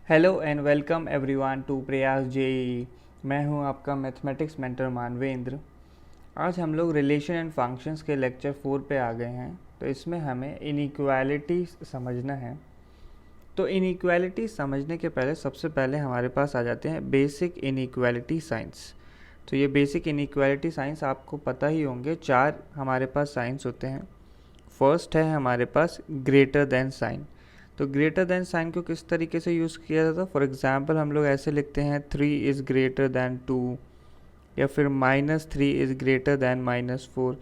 Hello and welcome everyone to Prayas JEE. मैं हूं आपका मैथमेटिक्स मेंटर मानवेंद्र। आज हम लोग रिलेशन एंड फंक्शंस के लेक्चर 4 पे आ गए हैं। तो इसमें हमें इनइक्वालिटी समझना है। तो इनइक्वालिटी समझने के पहले सबसे पहले हमारे पास आ जाते हैं बेसिक इनइक्वालिटी साइंस। तो ये बेसिक इनइक्वालिटी साइंस आपको पता ही होंगे। 4 हमारे पास साइंस होते हैं। फर्स्ट है हमारे पास ग्रेटर देन साइन। तो ग्रेटर देन साइन को किस तरीके से यूज़ किया जाता है? फॉर एग्जांपल हम लोग ऐसे लिखते हैं 3 इज़ ग्रेटर दैन 2, या फिर -3 इज़ ग्रेटर दैन -4।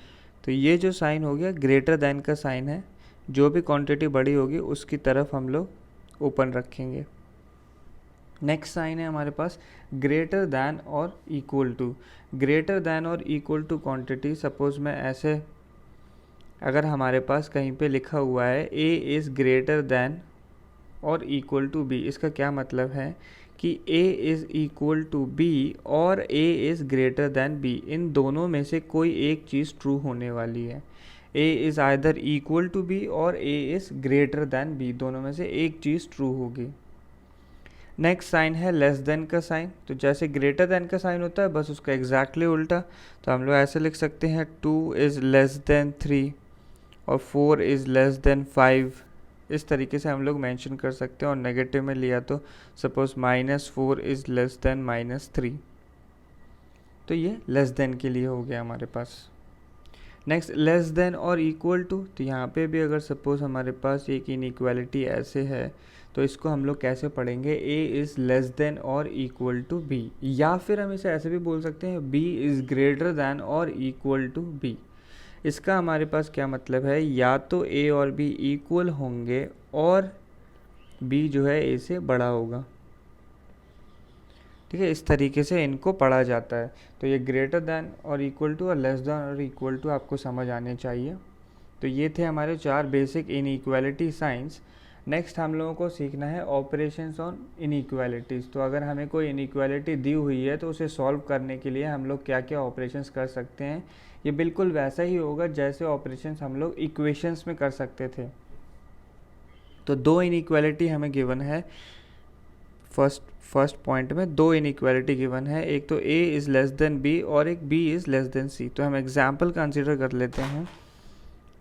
तो ये जो साइन हो गया ग्रेटर दैन का साइन है। जो भी क्वांटिटी बड़ी होगी उसकी तरफ हम लोग ओपन रखेंगे। नेक्स्ट साइन है हमारे पास ग्रेटर दैन और इक्वल टू। ग्रेटर दैन और इक्वल टू क्वांटिटी, सपोज मैं ऐसे, अगर हमारे पास कहीं पे लिखा हुआ है a इज़ ग्रेटर दैन और इक्वल टू b, इसका क्या मतलब है कि a is equal to b और a is greater than b, इन दोनों में से कोई एक चीज़ ट्रू होने वाली है। a is either equal to b और a is greater than b, दोनों में से एक चीज़ ट्रू होगी। नेक्स्ट साइन है लेस देन का साइन। तो जैसे ग्रेटर देन का साइन होता है बस उसका एग्जैक्टली उल्टा। तो हम लोग ऐसे लिख सकते हैं 2 इज़ लेस देन 3 और 4 इज़ लेस देन 5। इस तरीके से हम लोग मेंशन कर सकते हैं। और नेगेटिव में लिया तो सपोज -4 इज़ लेस देन -3। तो ये लेस देन के लिए हो गया हमारे पास। नेक्स्ट लेस देन और इक्वल टू। तो यहाँ पे भी अगर सपोज हमारे पास एक इनइक्वालिटी ऐसे है तो इसको हम लोग कैसे पढ़ेंगे? a इज़ लेस देन और इक्वल टू b, या फिर हम इसे ऐसे भी बोल सकते हैं b इज़ ग्रेटर दैन और इक्वल टू b। इसका हमारे पास क्या मतलब है? या तो a और b इक्वल होंगे और b जो है a से बड़ा होगा। ठीक है, इस तरीके से इनको पढ़ा जाता है। तो ये ग्रेटर दैन और इक्वल टू और लेस दैन और इक्वल टू आपको समझ आने चाहिए। तो ये थे हमारे 4 बेसिक इनइक्वालिटी साइंस। नेक्स्ट हम लोगों को सीखना है ऑपरेशंस ऑन इनइक्वालिटीज़। तो अगर हमें कोई इनइक्वालिटी दी हुई है तो उसे सॉल्व करने के लिए हम लोग क्या क्या ऑपरेशंस कर सकते हैं। ये बिल्कुल वैसा ही होगा जैसे ऑपरेशंस हम लोग इक्वेशंस में कर सकते थे। तो 2 इनइक्वालिटी हमें गिवन है। फर्स्ट पॉइंट में 2 इनइक्वालिटी गिवन है, एक तो a is less than b और एक b is less then c। तो हम एग्जाम्पल कंसिडर कर लेते हैं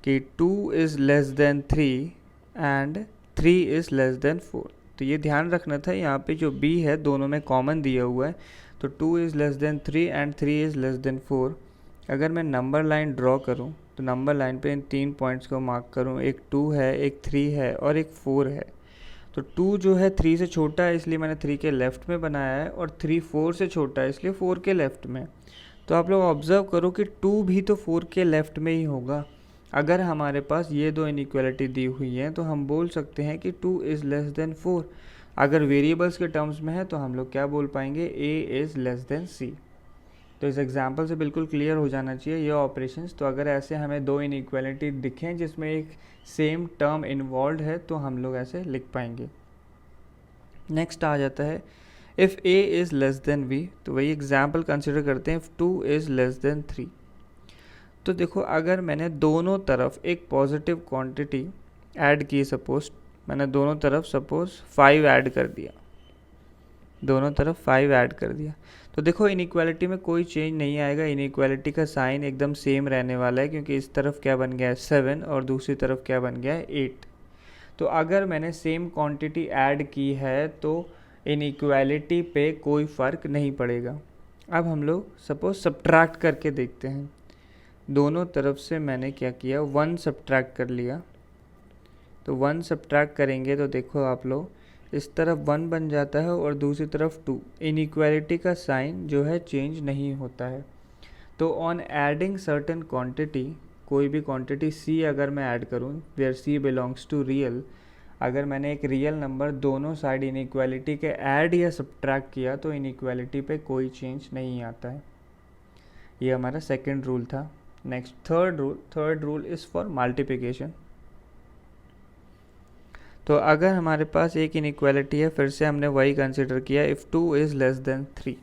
कि 2 is less then 3 and 3 is less then 4। तो ये ध्यान रखना था, यहाँ पे जो b है दोनों में कॉमन दिया हुआ है। तो 2 is less then 3 and 3 is less then 4। अगर मैं नंबर लाइन ड्रॉ करूँ तो नंबर लाइन पे इन 3 पॉइंट्स को मार्क करूँ, एक 2 है, एक 3 है और एक 4 है। तो 2 जो है 3 से छोटा है इसलिए मैंने 3 के लेफ़्ट में बनाया है, और 3 4 से छोटा है इसलिए 4 के लेफ़्ट में। तो आप लोग ऑब्ज़र्व करो कि 2 भी तो 4 के लेफ़्ट में ही होगा। अगर हमारे पास ये 2 इनइक्वालिटी दी हुई हैं तो हम बोल सकते हैं कि 2 इज़ लेस देन 4। अगर वेरिएबल्स के टर्म्स में है तो हम लोग क्या बोल पाएंगे? a is less then c। तो इस एग्जाम्पल से बिल्कुल क्लियर हो जाना चाहिए ये ऑपरेशंस। तो अगर ऐसे हमें 2 इनइक्वालिटी दिखें जिसमें एक सेम टर्म इन्वॉल्व है तो हम लोग ऐसे लिख पाएंगे। नेक्स्ट आ जाता है if a is less than b। तो वही एग्जाम्पल कंसिडर करते हैं इफ़ 2 इज़ लेस देन 3। तो देखो अगर मैंने दोनों तरफ एक पॉजिटिव क्वांटिटी ऐड की, सपोज मैंने दोनों तरफ सपोज 5 ऐड कर दिया, दोनों तरफ 5 ऐड कर दिया, तो देखो इनइक्वालिटी में कोई चेंज नहीं आएगा। इनइक्वालिटी का साइन एकदम सेम रहने वाला है क्योंकि इस तरफ क्या बन गया है 7 और दूसरी तरफ क्या बन गया है 8। तो अगर मैंने सेम क्वांटिटी ऐड की है तो इनइक्वालिटी पे कोई फ़र्क नहीं पड़ेगा। अब हम लोग सपोज सब्ट्रैक्ट करके देखते हैं। दोनों तरफ से मैंने क्या किया, 1 सब्ट्रैक्ट कर लिया। तो 1 सब्ट्रैक्ट करेंगे तो देखो आप लोग इस तरफ 1 बन जाता है और दूसरी तरफ 2। इनइक्वालिटी का साइन जो है चेंज नहीं होता है। तो ऑन एडिंग सर्टेन क्वांटिटी, कोई भी क्वांटिटी c अगर मैं ऐड करूँ where c belongs to real, अगर मैंने एक रियल नंबर दोनों साइड इनइक्वालिटी के ऐड या सब्ट्रैक्ट किया तो इनइक्वालिटी पे कोई चेंज नहीं आता है। ये हमारा सेकंड रूल था। Next third rule is for multiplication. तो अगर हमारे पास एक इनइक्वालिटी है, फिर से हमने वही कंसिडर किया इफ़ 2 इज़ लेस देन 3।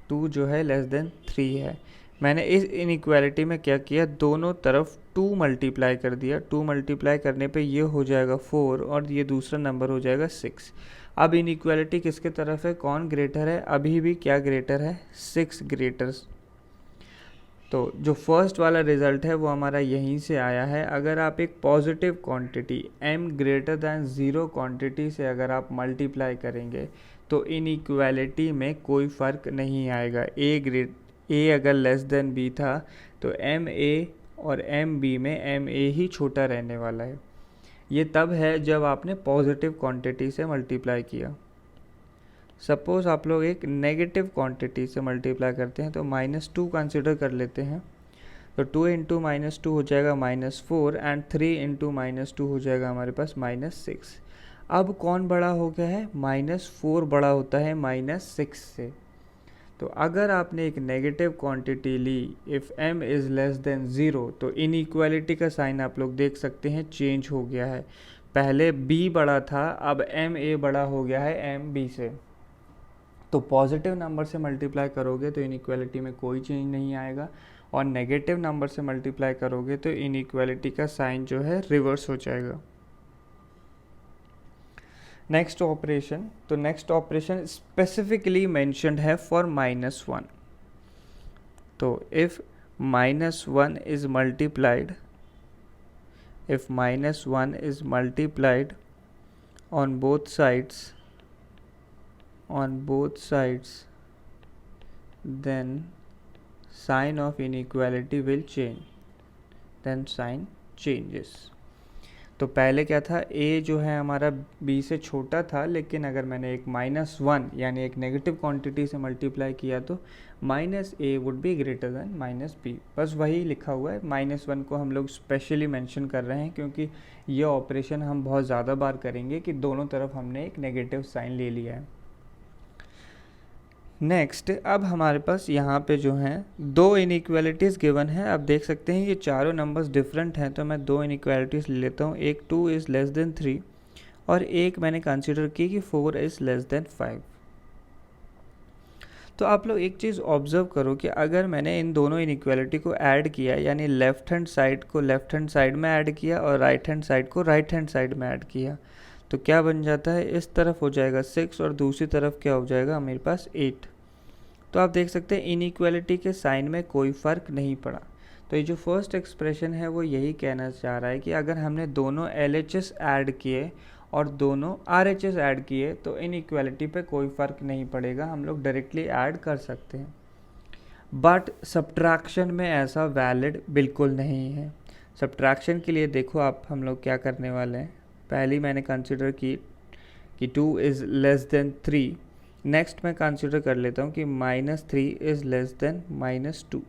2 जो है लेस देन 3 है। मैंने इस इनइक्वालिटी में क्या किया, दोनों तरफ 2 मल्टीप्लाई कर दिया। 2 मल्टीप्लाई करने पे ये हो जाएगा 4 और ये दूसरा नंबर हो जाएगा 6। अब इनइक्वालिटी किसके तरफ है, कौन ग्रेटर है, अभी भी क्या ग्रेटर है, 6 ग्रेटर। तो जो फर्स्ट वाला रिज़ल्ट है वो हमारा यहीं से आया है। अगर आप एक positive quantity m greater than 0 quantity से अगर आप मल्टीप्लाई करेंगे तो इनइक्वालिटी में कोई फ़र्क नहीं आएगा। a अगर लेस देन b था तो ma और mb में ma ही छोटा रहने वाला है। ये तब है जब आपने पॉजिटिव क्वांटिटी से मल्टीप्लाई किया। सपोज़ आप लोग एक नेगेटिव क्वांटिटी से मल्टीप्लाई करते हैं तो -2 कंसिडर कर लेते हैं। तो 2 इंटू -2 हो जाएगा -4 एंड 3 इंटू -2 हो जाएगा हमारे पास -6। अब कौन बड़ा हो गया है, -4 बड़ा होता है -6 से। तो अगर आपने एक नेगेटिव क्वांटिटी ली, if m is less than 0, तो इनइक्वालिटी का साइन आप लोग देख सकते हैं चेंज हो गया है। पहले b बड़ा था, अब ma बड़ा हो गया है mb से। तो पॉजिटिव नंबर से मल्टीप्लाई करोगे तो इनइक्वालिटी में कोई चेंज नहीं आएगा, और नेगेटिव नंबर से मल्टीप्लाई करोगे तो इनइक्वालिटी का साइन जो है रिवर्स हो जाएगा। नेक्स्ट ऑपरेशन, तो नेक्स्ट ऑपरेशन स्पेसिफिकली मेंशन्ड है फॉर -1। तो if -1 is multiplied, if -1 is multiplied on both sides, then sign of inequality will change, then sign changes। तो पहले क्या था, a जो है हमारा b से छोटा था, लेकिन अगर मैंने एक -1 यानी एक नेगेटिव क्वांटिटी से मल्टीप्लाई किया तो -a would be greater than -b। बस वही लिखा हुआ है। -1 को हम लोग स्पेशली मेंशन कर रहे हैं क्योंकि ये ऑपरेशन हम बहुत ज़्यादा बार करेंगे कि दोनों तरफ हमने एक नेगेटिव साइन ले लिया है। नेक्स्ट, अब हमारे पास यहाँ पे जो हैं 2 इनइक्वालिटीज़ गिवन है। आप देख सकते हैं ये चारों नंबर्स डिफरेंट हैं, तो मैं 2 इनइक्वालिटीज़ ले लेता हूँ। एक 2 इज़ लेस देन 3 और एक मैंने कंसीडर की कि 4 इज़ लेस देन 5। तो आप लोग एक चीज़ ऑब्जर्व करो कि अगर मैंने इन दोनों इनइक्वालिटी को ऐड किया, यानी लेफ़्ट हैंड साइड को लेफ़्ट हैंड साइड में ऐड किया और राइट हैंड साइड को राइट हैंड साइड में ऐड किया, तो क्या बन जाता है, इस तरफ हो जाएगा 6 और दूसरी तरफ क्या हो जाएगा मेरे पास 8। तो आप देख सकते हैं इनइक्वालिटी के साइन में कोई फ़र्क नहीं पड़ा। तो ये जो फर्स्ट एक्सप्रेशन है वो यही कहना चाह रहा है कि अगर हमने दोनों LHS ऐड किए और दोनों RHS ऐड किए तो इनइक्वालिटी पे कोई फ़र्क नहीं पड़ेगा, हम लोग डायरेक्टली ऐड कर सकते हैं। बट सब्ट्रैक्शन में ऐसा वैलिड बिल्कुल नहीं है। सब्ट्रैक्शन के लिए देखो आप हम लोग क्या करने वाले हैं। पहली मैंने कंसिडर की कि 2 इज़ लेस देन 3। नेक्स्ट मैं कंसिडर कर लेता हूँ कि -3 is less then -2।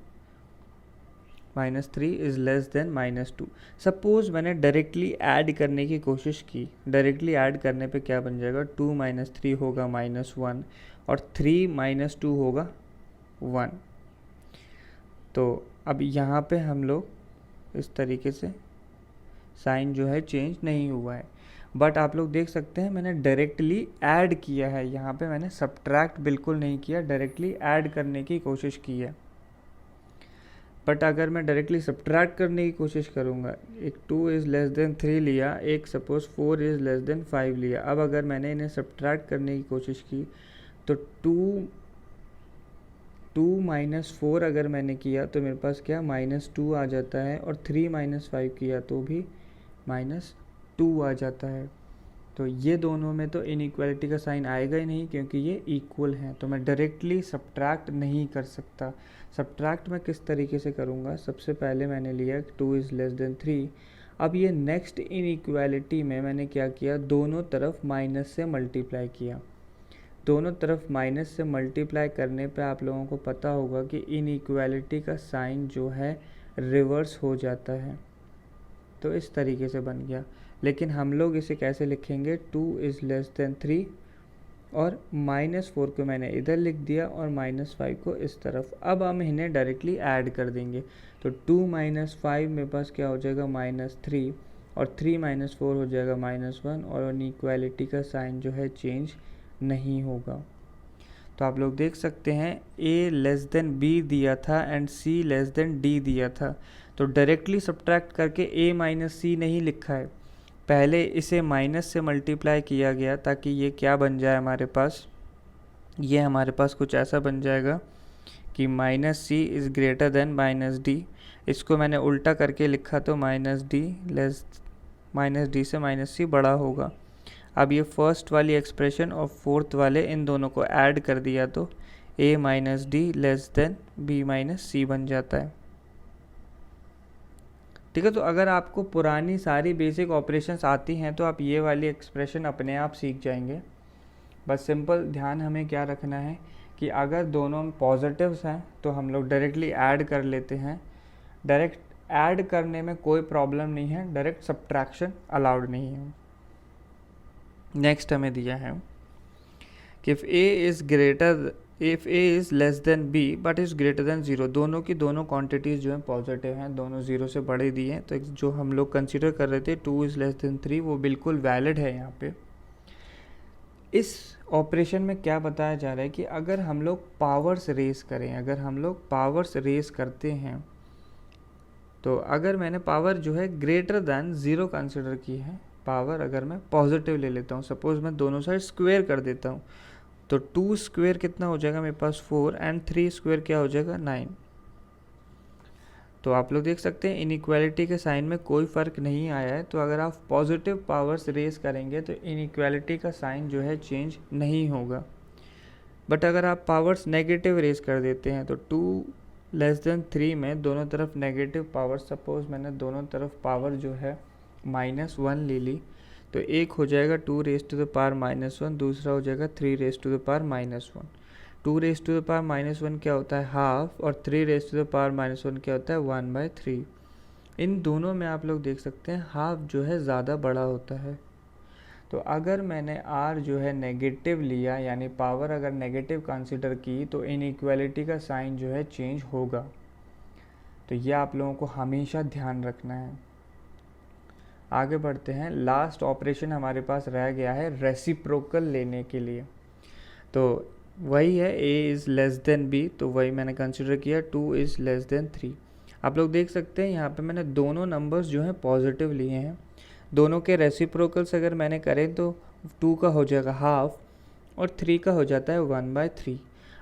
-3 is less then -2। Suppose मैंने डायरेक्टली ऐड करने की कोशिश की। डायरेक्टली ऐड करने पे क्या बन जाएगा, 2 - 3 होगा -1 और 3 - 2 होगा 1। तो अब यहाँ पे हम लोग इस तरीके से साइन जो है चेंज नहीं हुआ है। बट आप लोग देख सकते हैं मैंने डायरेक्टली ऐड किया है, यहाँ पे मैंने सब्ट्रैक्ट बिल्कुल नहीं किया, डायरेक्टली ऐड करने की कोशिश की है। बट अगर मैं डायरेक्टली सब्ट्रैक्ट करने की कोशिश करूँगा, एक 2 इज़ लेस देन 3 लिया, एक सपोज़ 4 इज़ लेस देन 5 लिया। अब अगर मैंने इन्हें सब्ट्रैक्ट करने की कोशिश की तो 2 - 4 अगर मैंने किया तो मेरे पास क्या -2 आ जाता है, और 3 - 5 किया तो भी -2 आ जाता है। तो ये दोनों में तो इनइक्वालिटी का साइन आएगा ही नहीं क्योंकि ये इक्वल हैं। तो मैं डायरेक्टली सब्ट्रैक्ट नहीं कर सकता। सब्ट्रैक्ट मैं किस तरीके से करूँगा, सबसे पहले मैंने लिया 2 इज़ लेस देन 3। अब ये नेक्स्ट इनइक्वालिटी में मैंने क्या किया, दोनों तरफ माइनस से मल्टीप्लाई किया। दोनों तरफ माइनस से मल्टीप्लाई करने पे आप लोगों को पता होगा कि इनइक्वालिटी का साइन जो है रिवर्स हो जाता है। तो इस तरीके से बन गया। लेकिन हम लोग इसे कैसे लिखेंगे, 2 इज़ लेस देन 3 और -4 को मैंने इधर लिख दिया और -5 को इस तरफ। अब हम इन्हें डायरेक्टली ऐड कर देंगे। तो 2 - 5 मेरे पास क्या हो जाएगा -3 और 3 - 4 हो जाएगा -1 और इनइक्वालिटी का साइन जो है चेंज नहीं होगा। तो आप लोग देख सकते हैं a लेस देन b दिया था and c less than d दिया था, तो डायरेक्टली सब्ट्रैक्ट करके a माइनस c नहीं लिखा है, पहले इसे माइनस से मल्टीप्लाई किया गया ताकि ये क्या बन जाए हमारे पास, ये हमारे पास कुछ ऐसा बन जाएगा कि minus C is greater than minus D. इसको मैंने उल्टा करके लिखा तो माइनस डी से माइनस सी बड़ा होगा। अब ये फर्स्ट वाली एक्सप्रेशन और फोर्थ वाले इन दोनों को ऐड कर दिया तो a minus D less than b minus C बन जाता है। ठीक है, तो अगर आपको पुरानी सारी बेसिक ऑपरेशंस आती हैं तो आप ये वाली एक्सप्रेशन अपने आप सीख जाएंगे। बस सिंपल ध्यान हमें क्या रखना है कि अगर दोनों पॉजिटिव्स हैं तो हम लोग डायरेक्टली ऐड कर लेते हैं। डायरेक्ट ऐड करने में कोई प्रॉब्लम नहीं है, डायरेक्ट सब्ट्रैक्शन अलाउड नहीं है। नेक्स्ट हमें दिया है कि if a is less than b but is greater then 0, दोनों की दोनों क्वांटिटीज़ जो हैं पॉजिटिव हैं, दोनों 0 से बड़े दिए हैं, तो जो हम लोग कंसीडर कर रहे थे 2 इज़ लेस देन 3 वो बिल्कुल वैलिड है यहाँ पे। इस ऑपरेशन में क्या बताया जा रहा है कि अगर हम लोग पावर्स रेस करें, अगर हम लोग पावर्स रेस करते हैं तो अगर मैंने पावर जो है ग्रेटर दैन 0 कंसिडर की है, पावर अगर मैं पॉजिटिव ले लेता हूँ, सपोज मैं दोनों साइड स्क्वेयर कर देता हूँ, तो 2 स्क्वेयर कितना हो जाएगा मेरे पास 4 एंड 3 स्क्वेयर क्या हो जाएगा 9। तो आप लोग देख सकते हैं इनइक्वालिटी के साइन में कोई फ़र्क नहीं आया है, तो अगर आप पॉजिटिव पावर्स रेस करेंगे तो इनइक्वालिटी का साइन जो है चेंज नहीं होगा। बट अगर आप पावर्स नेगेटिव रेस कर देते हैं तो 2 लेस देन 3 में दोनों तरफ नेगेटिव पावर, सपोज मैंने दोनों तरफ पावर जो है -1 ले ली, तो एक हो जाएगा 2 रेस टू द पावर -1, दूसरा हो जाएगा 3 raise to the power -1। 2 raise to the power -1 क्या होता है हाफ, और 3 रेस टू द पावर -1 क्या होता है 1/3। इन दोनों में आप लोग देख सकते हैं हाफ जो है ज़्यादा बड़ा होता है। तो अगर मैंने r जो है नेगेटिव लिया, यानी पावर अगर नेगेटिव कंसीडर की, तो इनइक्वालिटी का साइन जो है चेंज होगा। तो ये आप लोगों को हमेशा ध्यान रखना है। आगे बढ़ते हैं, लास्ट ऑपरेशन हमारे पास रह गया है रेसिप्रोकल लेने के लिए। तो वही है a is less than b, तो वही मैंने कंसिडर किया 2 इज़ लेस देन 3। आप लोग देख सकते हैं यहाँ पे मैंने दोनों नंबर्स जो हैं पॉजिटिव लिए हैं, दोनों के रेसिप्रोकल्स अगर मैंने करें तो 2 का हो जाएगा हाफ और 3 का हो जाता है 1/3।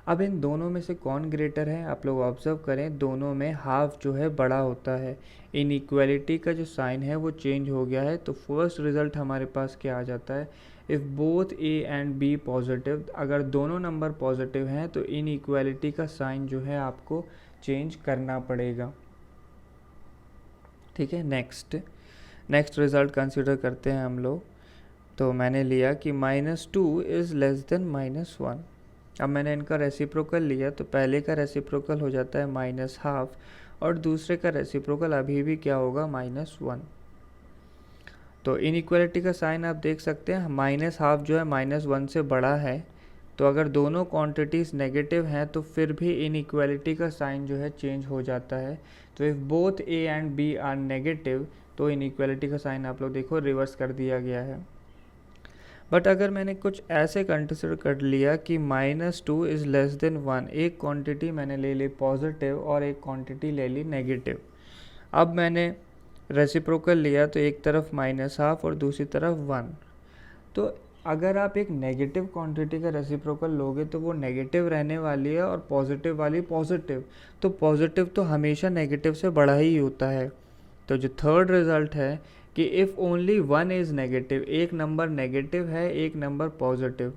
अब इन दोनों में से कौन ग्रेटर है, आप लोग ऑब्जर्व करें, दोनों में हाफ जो है बड़ा होता है, इनइक्वालिटी का जो साइन है वो चेंज हो गया है। तो फर्स्ट रिजल्ट हमारे पास क्या आ जाता है, if both a and b positive, अगर दोनों नंबर पॉजिटिव हैं तो इनइक्वालिटी का साइन जो है आपको चेंज करना पड़ेगा। ठीक है, नेक्स्ट रिज़ल्ट कंसिडर करते हैं हम लोग। तो मैंने लिया कि -2 इज़ लेस देन -1। अब मैंने इनका रेसिप्रोकल लिया, तो पहले का रेसिप्रोकल हो जाता है -12 और दूसरे का रेसिप्रोकल अभी भी क्या होगा -1। तो इनइक्वालिटी का साइन आप देख सकते हैं, -12 जो है -1 से बड़ा है, तो अगर दोनों क्वांटिटीज़ नेगेटिव हैं तो फिर भी इनइक्वालिटी का साइन जो है चेंज हो जाता है। तो if both a and b are negative, तो इनइक्वालिटी का साइन आप लोग देखो रिवर्स कर दिया गया है। बट अगर मैंने कुछ ऐसे कंसिडर कर लिया कि -2 इज़ लेस देन 1, एक क्वांटिटी मैंने ले ली पॉजिटिव और एक क्वांटिटी ले ली नेगेटिव। अब मैंने रेसिप्रोकल लिया, तो एक तरफ -12 और दूसरी तरफ 1। तो अगर आप एक नेगेटिव क्वांटिटी का रेसिप्रोकल लोगे तो वो नेगेटिव रहने वाली है और पॉजिटिव वाली पॉजिटिव, तो पॉजिटिव तो हमेशा नेगेटिव से बड़ा ही होता है। तो जो थर्ड रिज़ल्ट है कि इफ़ ओनली 1 इज़ नेगेटिव, एक नंबर नेगेटिव है एक नंबर पॉजिटिव,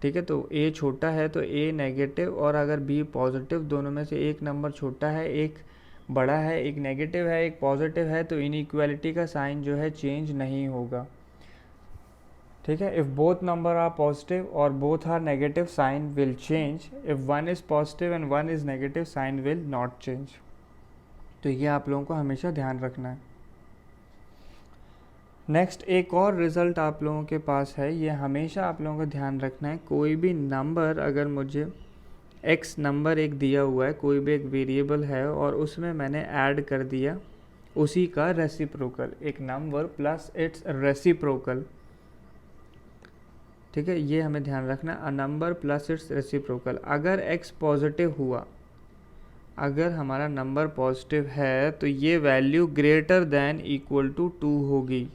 ठीक है, तो a छोटा है तो a नेगेटिव और अगर b पॉजिटिव, दोनों में से एक नंबर छोटा है एक बड़ा है, एक नेगेटिव है एक पॉजिटिव है, तो इनइक्वालिटी का साइन जो है चेंज नहीं होगा। ठीक है, if both number are positive और both are negative sign will change, if 1 is positive and 1 is negative sign will not change. तो ये आप लोगों को हमेशा ध्यान रखना है। नेक्स्ट एक और रिज़ल्ट आप लोगों के पास है, ये हमेशा आप लोगों को ध्यान रखना है, कोई भी नंबर अगर मुझे x नंबर एक दिया हुआ है, कोई भी एक वेरिएबल है और उसमें मैंने ऐड कर दिया उसी का रेसिप्रोकल, एक नंबर प्लस इट्स रेसिप्रोकल, ठीक है, ये हमें ध्यान रखना। A number plus its reciprocal, अगर x पॉजिटिव हुआ, अगर हमारा नंबर पॉजिटिव है तो ये value greater than equal to 2 होगी।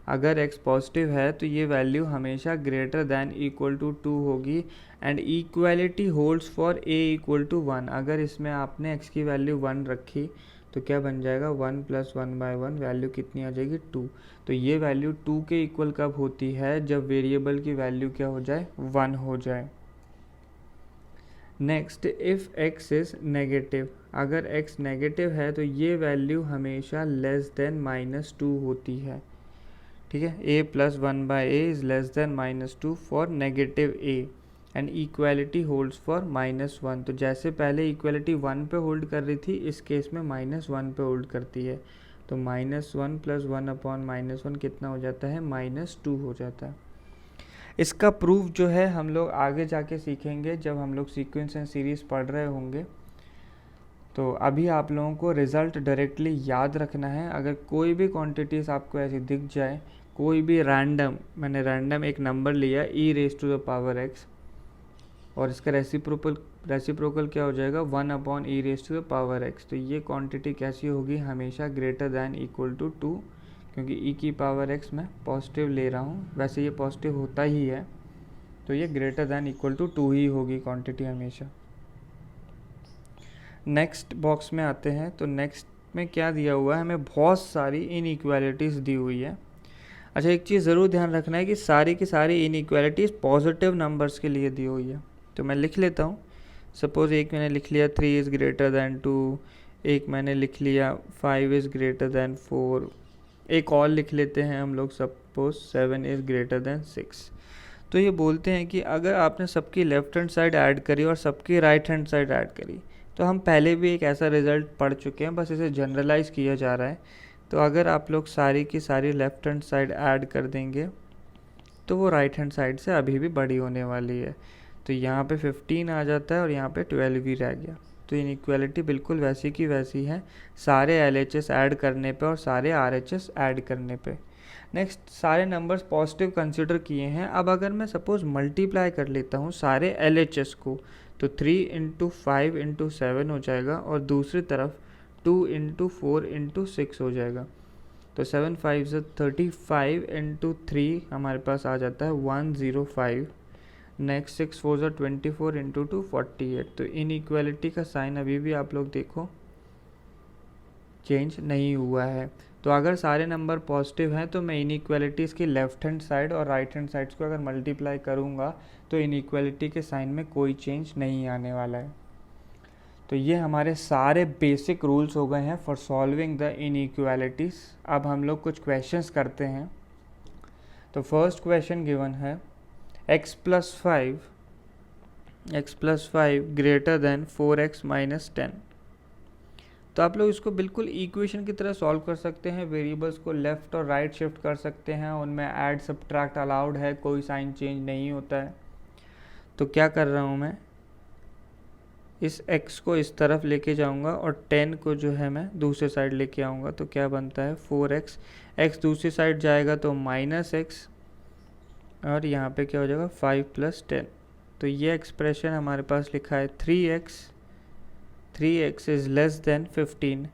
अगर x पॉजिटिव है तो ये वैल्यू हमेशा ग्रेटर देन इक्वल टू 2 होगी। And equality holds for a equal to 1, अगर इसमें आपने x की वैल्यू 1 रखी तो क्या बन जाएगा 1 प्लस 1/1, वैल्यू कितनी आ जाएगी 2। तो ये वैल्यू 2 के इक्वल कब होती है, जब वेरिएबल की वैल्यू क्या हो जाए 1 हो जाए। Next, if x is negative, अगर x नेगेटिव है तो ये वैल्यू हमेशा लेस देन -2 होती है। ठीक है, a plus 1/a is less then -2 for negative a and equality holds for -1। तो जैसे पहले इक्वालिटी 1 पे होल्ड कर रही थी, इस केस में -1 पे होल्ड करती है। तो -1 प्लस 1/-1 कितना हो जाता है, -2 हो जाता है। इसका प्रूफ जो है हम लोग आगे जाके सीखेंगे जब हम लोग सीक्वेंस एंड सीरीज़ पढ़ रहे होंगे। तो अभी आप लोगों को रिज़ल्ट डायरेक्टली याद रखना है। अगर कोई भी क्वांटिटीज़ आपको ऐसी दिख जाए, कोई भी रैंडम, मैंने रैंडम एक नंबर लिया e⁻⁴x और इसका रेसिप्रोकल क्या हो जाएगा 1/e⁻⁴x, तो ये क्वांटिटी कैसी होगी, हमेशा ग्रेटर दैन इक्वल टू 2, क्योंकि e⁻x मैं पॉजिटिव ले रहा हूँ, वैसे ये पॉजिटिव होता ही है, तो ये ग्रेटर दैन इक्वल टू 2 ही होगी क्वांटिटी हमेशा। नेक्स्ट बॉक्स में आते हैं, तो नेक्स्ट में क्या दिया हुआ है, हमें बहुत सारी इनइक्वालिटीज़ दी हुई है। अच्छा, एक चीज़ ज़रूर ध्यान रखना है कि सारी की सारी इनइक्वालिटीज़ पॉजिटिव नंबर्स के लिए दी हुई है। तो मैं लिख लेता हूँ। सपोज़ एक मैंने लिख लिया 3 इज़ ग्रेटर दैन 2, एक मैंने लिख लिया 5 इज़ ग्रेटर दैन 4, एक और लिख लेते हैं हम लोग, सपोज 7 इज़ ग्रेटर दैन 6। तो ये बोलते हैं कि अगर आपने सबकी लेफ्ट हैंड साइड ऐड करी और सबकी राइट हैंड साइड ऐड करी, तो हम पहले भी एक ऐसा रिज़ल्ट पढ़ चुके हैं, बस इसे जनरलाइज किया जा रहा है। तो अगर आप लोग सारी की सारी लेफ्ट हैंड साइड ऐड कर देंगे तो वो राइट हैंड साइड से अभी भी बड़ी होने वाली है। तो यहाँ पे 15 आ जाता है और यहाँ पे 12 ही रह गया। तो इनइक्वालिटी बिल्कुल वैसी की वैसी है, सारे LHS ऐड करने पे और सारे RHS ऐड करने पे। नेक्स्ट, सारे नंबर्स पॉजिटिव कंसिडर किए हैं। अब अगर मैं सपोज़ मल्टीप्लाई कर लेता हूँ सारे LHS को, तो 3 × 5 × 7 हो जाएगा और दूसरी तरफ 2 × 4 × 6 हो जाएगा। तो 7 5 से 35 × 3 हमारे पास आ जाता है 105। नेक्स्ट 6 4 से 24 × 2 48। तो इनइक्वालिटी का साइन अभी भी आप लोग देखो चेंज नहीं हुआ है। तो अगर सारे नंबर पॉजिटिव हैं तो मैं इनइक्वालिटीज़ की लेफ़्ट हैंड साइड और राइट हैंड साइड्स को अगर मल्टीप्लाई करूँगा तो इनइक्वालिटी के साइन में कोई चेंज नहीं आने वाला है। तो ये हमारे सारे बेसिक रूल्स हो गए हैं फॉर सॉल्विंग द इनइक्वालिटीज़। अब हम लोग कुछ क्वेश्चंस करते हैं। तो फर्स्ट क्वेश्चन गिवन है x + 5 ग्रेटर देन 4x - 10। तो आप लोग इसको बिल्कुल इक्वेशन की तरह सॉल्व कर सकते हैं। वेरिएबल्स को लेफ़्ट और राइट शिफ्ट कर सकते हैं, उनमें ऐड सब्ट्रैक्ट अलाउड है, कोई साइन चेंज नहीं होता है। तो क्या कर रहा हूँ मैं, इस x को इस तरफ लेके जाऊंगा और 10 को जो है मैं दूसरे साइड लेके आऊँगा। तो क्या बनता है 4x, x दूसरी साइड जाएगा तो -x और यहाँ पे क्या हो जाएगा 5 + 10। तो ये एक्सप्रेशन हमारे पास लिखा है 3x इज़ लेस देन 15।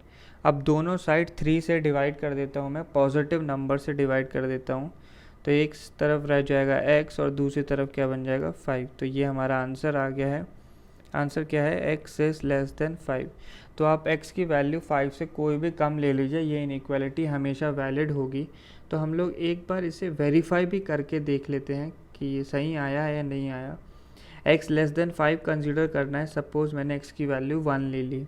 अब दोनों साइड 3 से डिवाइड कर देता हूँ मैं, पॉजिटिव नंबर से डिवाइड कर देता हूँ। तो एक तरफ रह जाएगा x और दूसरी तरफ क्या बन जाएगा 5। तो ये हमारा आंसर आ गया है। आंसर क्या है, x इज़ लेस देन 5। तो आप x की वैल्यू 5 से कोई भी कम ले लीजिए, ये इनइक्वालिटी हमेशा वैलिड होगी। तो हम लोग एक बार इसे वेरीफाई भी करके देख लेते हैं कि ये सही आया है या नहीं आया। x लेस देन 5 कंसीडर करना है। सपोज़ मैंने x की वैल्यू 1 ले ली,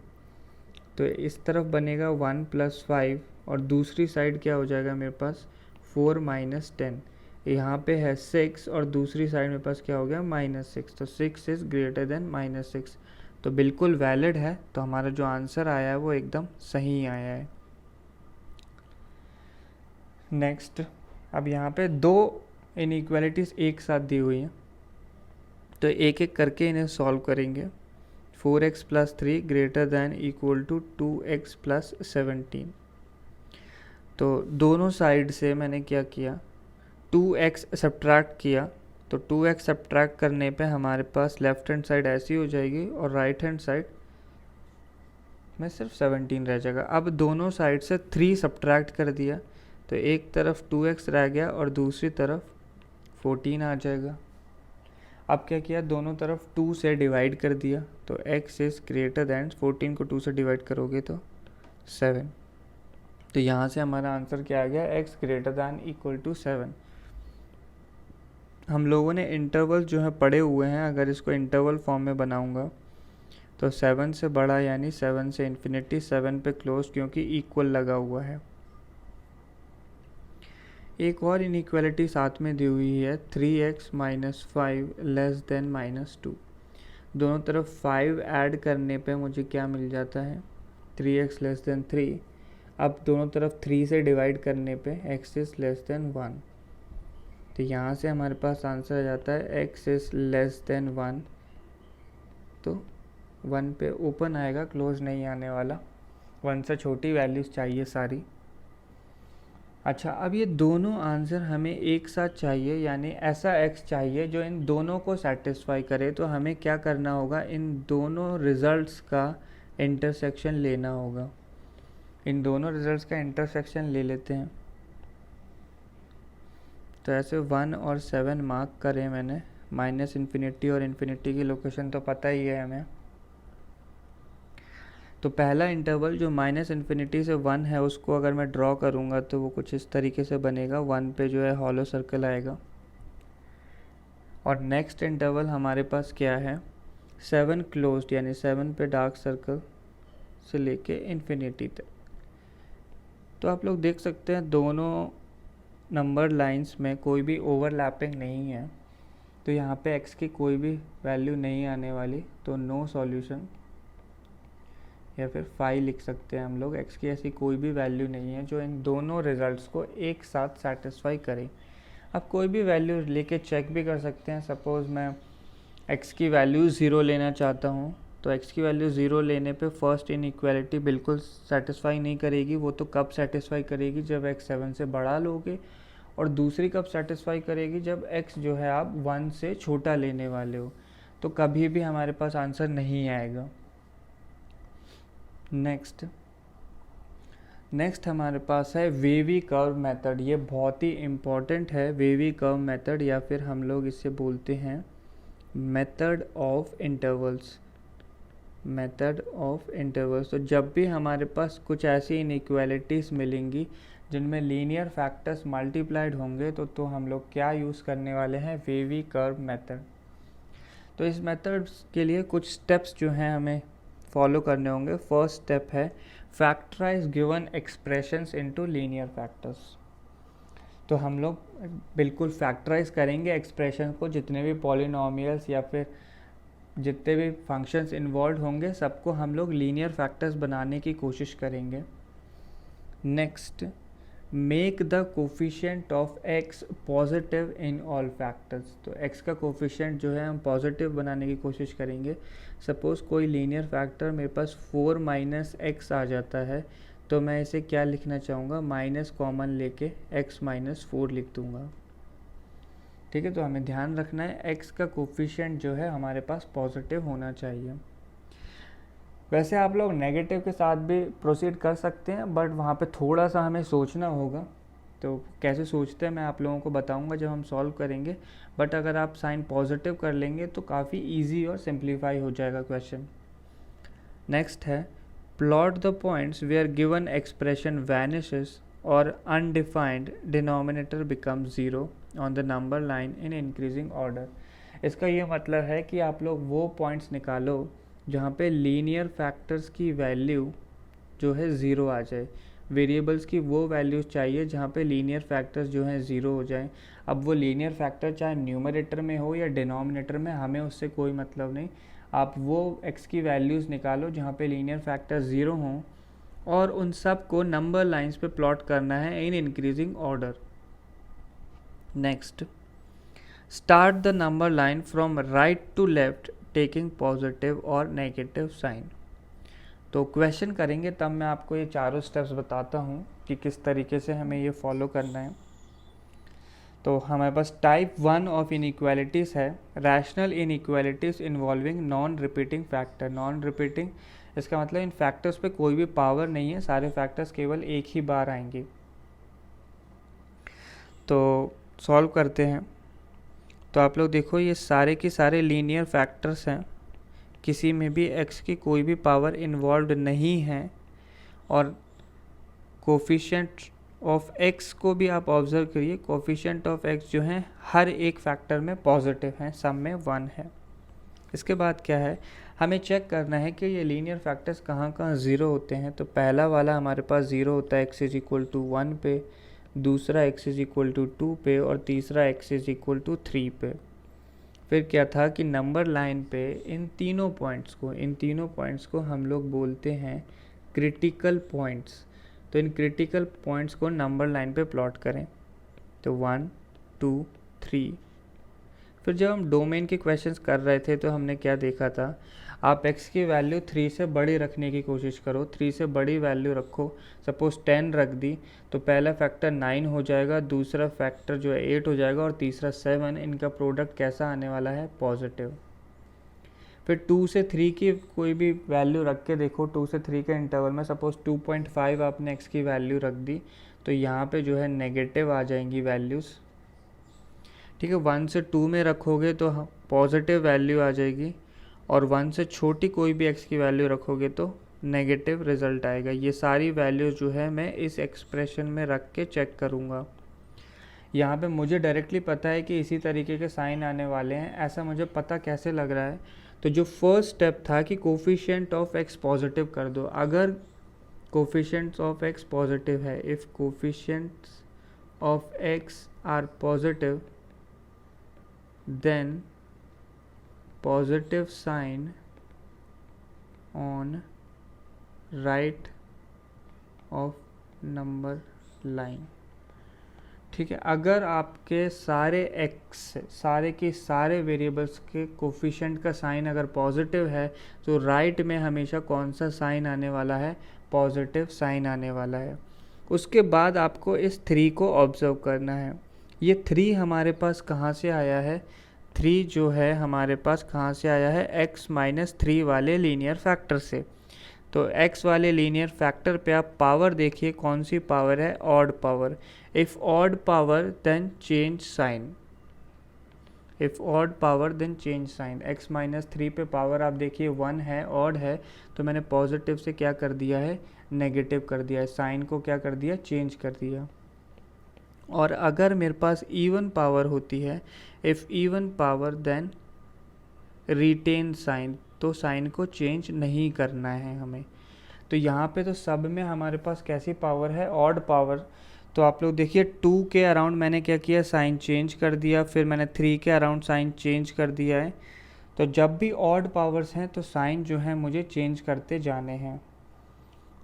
तो इस तरफ बनेगा 1 + 5 और दूसरी साइड क्या हो जाएगा मेरे पास 4 - 10। यहाँ पे है 6 और दूसरी साइड मेरे पास क्या हो गया -6। तो 6 इज़ ग्रेटर देन -6, तो बिल्कुल वैलिड है। तो हमारा जो आंसर आया है वो एकदम सही आया है। नेक्स्ट, अब यहाँ पे दो इनइक्वालिटीज़ एक साथ दी हुई हैं, तो एक एक करके इन्हें सॉल्व करेंगे। 4x + 3 greater than equal to 2x + 17। तो दोनों साइड से मैंने क्या किया, 2x सब्ट्रैक्ट किया तो 2x सब्ट्रैक्ट करने पे हमारे पास लेफ्ट हैंड साइड ऐसी हो जाएगी और राइट हैंड साइड में सिर्फ 17 रह जाएगा। अब दोनों साइड से 3 सब्ट्रैक्ट कर दिया तो एक तरफ 2x रह गया और दूसरी तरफ 14 आ जाएगा। अब क्या किया, दोनों तरफ 2 से डिवाइड कर दिया तो x इज़ ग्रेटर दैन 14 को 2 से डिवाइड करोगे तो 7। तो यहाँ से हमारा आंसर क्या आ गया, x greater than equal to 7। हम लोगों ने इंटरवल जो है पढ़े हुए हैं, अगर इसको इंटरवल फॉर्म में बनाऊंगा तो 7 से बड़ा यानी 7 से इन्फिनिटी, 7 पे क्लोज क्योंकि इक्वल लगा हुआ है। एक और इनइक्वालिटी साथ में दी हुई है 3x minus 5 less than minus 2। दोनों तरफ 5 ऐड करने पे मुझे क्या मिल जाता है, 3x लेस देन 3। अब दोनों तरफ 3 से डिवाइड करने पे x इज़ लेस देन 1। तो यहाँ से हमारे पास आंसर आ जाता है x इज़ लेस देन 1। तो 1 पे ओपन आएगा, क्लोज नहीं आने वाला। 1 से छोटी वैल्यूज़ चाहिए सारी। अच्छा, अब ये दोनों आंसर हमें एक साथ चाहिए, यानी ऐसा x चाहिए जो इन दोनों को सेटिस्फाई करे। तो हमें क्या करना होगा, इन दोनों रिजल्ट्स का इंटरसेक्शन लेना होगा। इन दोनों रिजल्ट्स का इंटरसेक्शन ले लेते हैं। तो ऐसे 1 और 7 मार्क करें मैंने, माइनस इन्फिनिटी और इन्फिनिटी की लोकेशन तो पता ही है हमें। तो पहला इंटरवल जो माइनस इन्फिनिटी से 1 है उसको अगर मैं ड्रॉ करूँगा तो वो कुछ इस तरीके से बनेगा। 1 पे जो है हॉलो सर्कल आएगा। और नेक्स्ट इंटरवल हमारे पास क्या है, 7 क्लोज्ड यानी 7 पे डार्क सर्कल से लेके इन्फिनिटी तक। तो आप लोग देख सकते हैं दोनों नंबर लाइंस में कोई भी ओवरलैपिंग नहीं है, तो यहाँ पे x की कोई भी वैल्यू नहीं आने वाली, तो नो सॉल्यूशन या फिर 5 लिख सकते हैं हम लोग। x की ऐसी कोई भी वैल्यू नहीं है जो इन दोनों रिजल्ट्स को एक साथ सेटिस्फाई करे। आप कोई भी वैल्यू लेके चेक भी कर सकते हैं। सपोज़ मैं x की वैल्यू 0 लेना चाहता हूँ, तो x की वैल्यू 0 लेने पे फर्स्ट इनइक्वालिटी बिल्कुल सेटिस्फाई नहीं करेगी। वो तो कब सेटिस्फाई करेगी, जब x 7 से बड़ा लोगे। और दूसरी कब सेटिस्फाई करेगी, जब x जो है आप 1 से छोटा लेने वाले हो। तो कभी भी हमारे पास आंसर नहीं आएगा। नेक्स्ट हमारे पास है वेवी कर्व मेथड। ये बहुत ही इम्पॉर्टेंट है, वेवी कर्व मेथड, या फिर हम लोग इसे बोलते हैं method of intervals. Method of intervals. तो जब भी हमारे पास कुछ ऐसी इनइक्वालिटीज़ मिलेंगी जिनमें लीनियर फैक्टर्स मल्टीप्लाइड होंगे तो हम लोग क्या यूज़ करने वाले हैं, वेवी कर्व मेथड। तो इस मेथड के लिए कुछ स्टेप्स जो हैं हमें फॉलो करने होंगे। फर्स्ट स्टेप है factorize given expressions into linear factors. तो हम लोग बिल्कुल फैक्टराइज करेंगे एक्सप्रेशन को, जितने भी पॉलिनोमियल्स या फिर जितने भी फंक्शंस इन्वॉल्व होंगे सबको हम लोग लीनियर फैक्टर्स बनाने की कोशिश करेंगे। Next, make the coefficient of x positive in all factors. तो x का कोफिशिएंट जो है हम पॉजिटिव बनाने की कोशिश करेंगे। सपोज़ कोई लीनियर फैक्टर मेरे पास 4 माइनस एक्स आ जाता है, तो मैं इसे क्या लिखना चाहूँगा, माइनस कॉमन लेके x माइनस 4 लिख दूँगा। ठीक है, तो हमें ध्यान रखना है x का कोफिशिएंट जो है हमारे पास पॉजिटिव होना चाहिए। वैसे आप लोग नेगेटिव के साथ भी प्रोसीड कर सकते हैं, बट वहाँ पे थोड़ा सा हमें सोचना होगा। तो कैसे सोचते हैं मैं आप लोगों को बताऊंगा जब हम सॉल्व करेंगे। बट अगर आप साइन पॉजिटिव कर लेंगे तो काफ़ी इजी और सिंप्लीफाई हो जाएगा क्वेश्चन। नेक्स्ट है plot the points where given expression vanishes और undefined denominator become 0 on the number line in increasing order. इसका ये मतलब है कि आप लोग वो पॉइंट्स निकालो जहाँ पे लीनियर फैक्टर्स की वैल्यू जो है 0 आ जाए। वेरिएबल्स की वो वैल्यूज़ चाहिए जहाँ पे लीनियर फैक्टर्स जो हैं 0 हो जाएं। अब वो लीनियर फैक्टर चाहे न्यूमरेटर में हो या डिनोमिनेटर में, हमें उससे कोई मतलब नहीं। आप वो x की वैल्यूज़ निकालो जहाँ पे लीनियर फैक्टर 0 हों और उन सब को नंबर लाइंस पे प्लॉट करना है in increasing order. Next, start the number line from right to left taking positive और नेगेटिव साइन। तो क्वेश्चन करेंगे तब मैं आपको ये चारों स्टेप्स बताता हूँ कि किस तरीके से हमें ये फॉलो करना है। तो हमारे पास टाइप 1 ऑफ इनइक्वालिटीज़ है rational inequalities involving non repeating factor. Non repeating इसका मतलब इन फैक्टर्स पे कोई भी पावर नहीं है, सारे फैक्टर्स केवल एक ही बार आएंगे। तो सॉल्व करते हैं। तो आप लोग देखो ये सारे के सारे लीनियर फैक्टर्स हैं, किसी में भी x की कोई भी पावर इन्वॉल्व नहीं है, और कोफिशिएंट ऑफ x को भी आप ऑब्जर्व करिए, कोफिशिएंट ऑफ x जो है हर एक फैक्टर में पॉजिटिव है, सब में 1 है। इसके बाद क्या है, हमें चेक करना है कि ये लीनियर फैक्टर्स कहाँ कहाँ ज़ीरो होते हैं। तो पहला वाला हमारे पास ज़ीरो होता है x इज इक्वल टू 1 पे, दूसरा x इज इक्वल टू 2 पे, और तीसरा x इज इक्वल टू 3 पे। फिर क्या था कि नंबर लाइन पे इन तीनों पॉइंट्स को हम लोग बोलते हैं क्रिटिकल पॉइंट्स। तो इन क्रिटिकल पॉइंट्स को नंबर लाइन पे प्लॉट करें। तो 1 2 3। फिर जब हम डोमेन के क्वेश्चंस कर रहे थे तो हमने क्या देखा था, आप x की वैल्यू 3 से बड़ी रखने की कोशिश करो, 3 से बड़ी वैल्यू रखो। सपोज 10 रख दी तो पहला फैक्टर 9 हो जाएगा, दूसरा फैक्टर जो है 8 हो जाएगा, और तीसरा 7। इनका प्रोडक्ट कैसा आने वाला है, पॉजिटिव। फिर 2 से 3 की कोई भी वैल्यू रख के देखो, 2 से 3 के इंटरवल में सपोज 2.5 आपने x की वैल्यू रख दी, तो यहाँ पे जो है नेगेटिव आ जाएंगी वैल्यूज़। ठीक है, 1 से 2 में रखोगे तो पॉजिटिव वैल्यू आ जाएगी, और 1 से छोटी कोई भी x की वैल्यू रखोगे तो नेगेटिव रिजल्ट आएगा। ये सारी वैल्यूज़ जो है मैं इस एक्सप्रेशन में रख के चेक करूँगा। यहाँ पे मुझे डायरेक्टली पता है कि इसी तरीके के साइन आने वाले हैं, ऐसा मुझे पता कैसे लग रहा है। तो जो फर्स्ट स्टेप था कि कोफिशिएंट ऑफ x पॉजिटिव कर दो। अगर कोफिशिएंट्स ऑफ x पॉजिटिव है, if coefficients of x are positive, then positive sign on right of number line। ठीक है, अगर आपके सारे सारे के सारे वेरिएबल्स के कोफिशिएंट का साइन अगर पॉजिटिव है तो राइट में हमेशा कौन सा साइन आने वाला है, पॉजिटिव साइन आने वाला है। उसके बाद आपको इस 3 को ऑब्जर्व करना है। ये 3 हमारे पास कहाँ से आया है, 3 जो है हमारे पास कहाँ से आया है, x-3 वाले लीनियर फैक्टर से। तो x वाले लीनियर फैक्टर पे आप पावर देखिए, कौन सी पावर है, odd power. If odd power then change sign, if odd power then change sign. x-3 पे पावर आप देखिए 1 है, ऑड है, तो मैंने पॉजिटिव से क्या कर दिया है, नेगेटिव कर दिया है, साइन को क्या कर दिया, चेंज कर दिया। और अगर मेरे पास इवन पावर होती है, if even power then retain sign, तो साइन को चेंज नहीं करना है हमें। तो यहाँ पे तो सब में हमारे पास कैसी पावर है, ऑड पावर। तो आप लोग देखिए 2 के अराउंड मैंने क्या किया, साइन चेंज कर दिया, फिर मैंने 3 के अराउंड साइन चेंज कर दिया है। तो जब भी ऑड पावर्स हैं तो साइन जो है मुझे चेंज करते जाने हैं।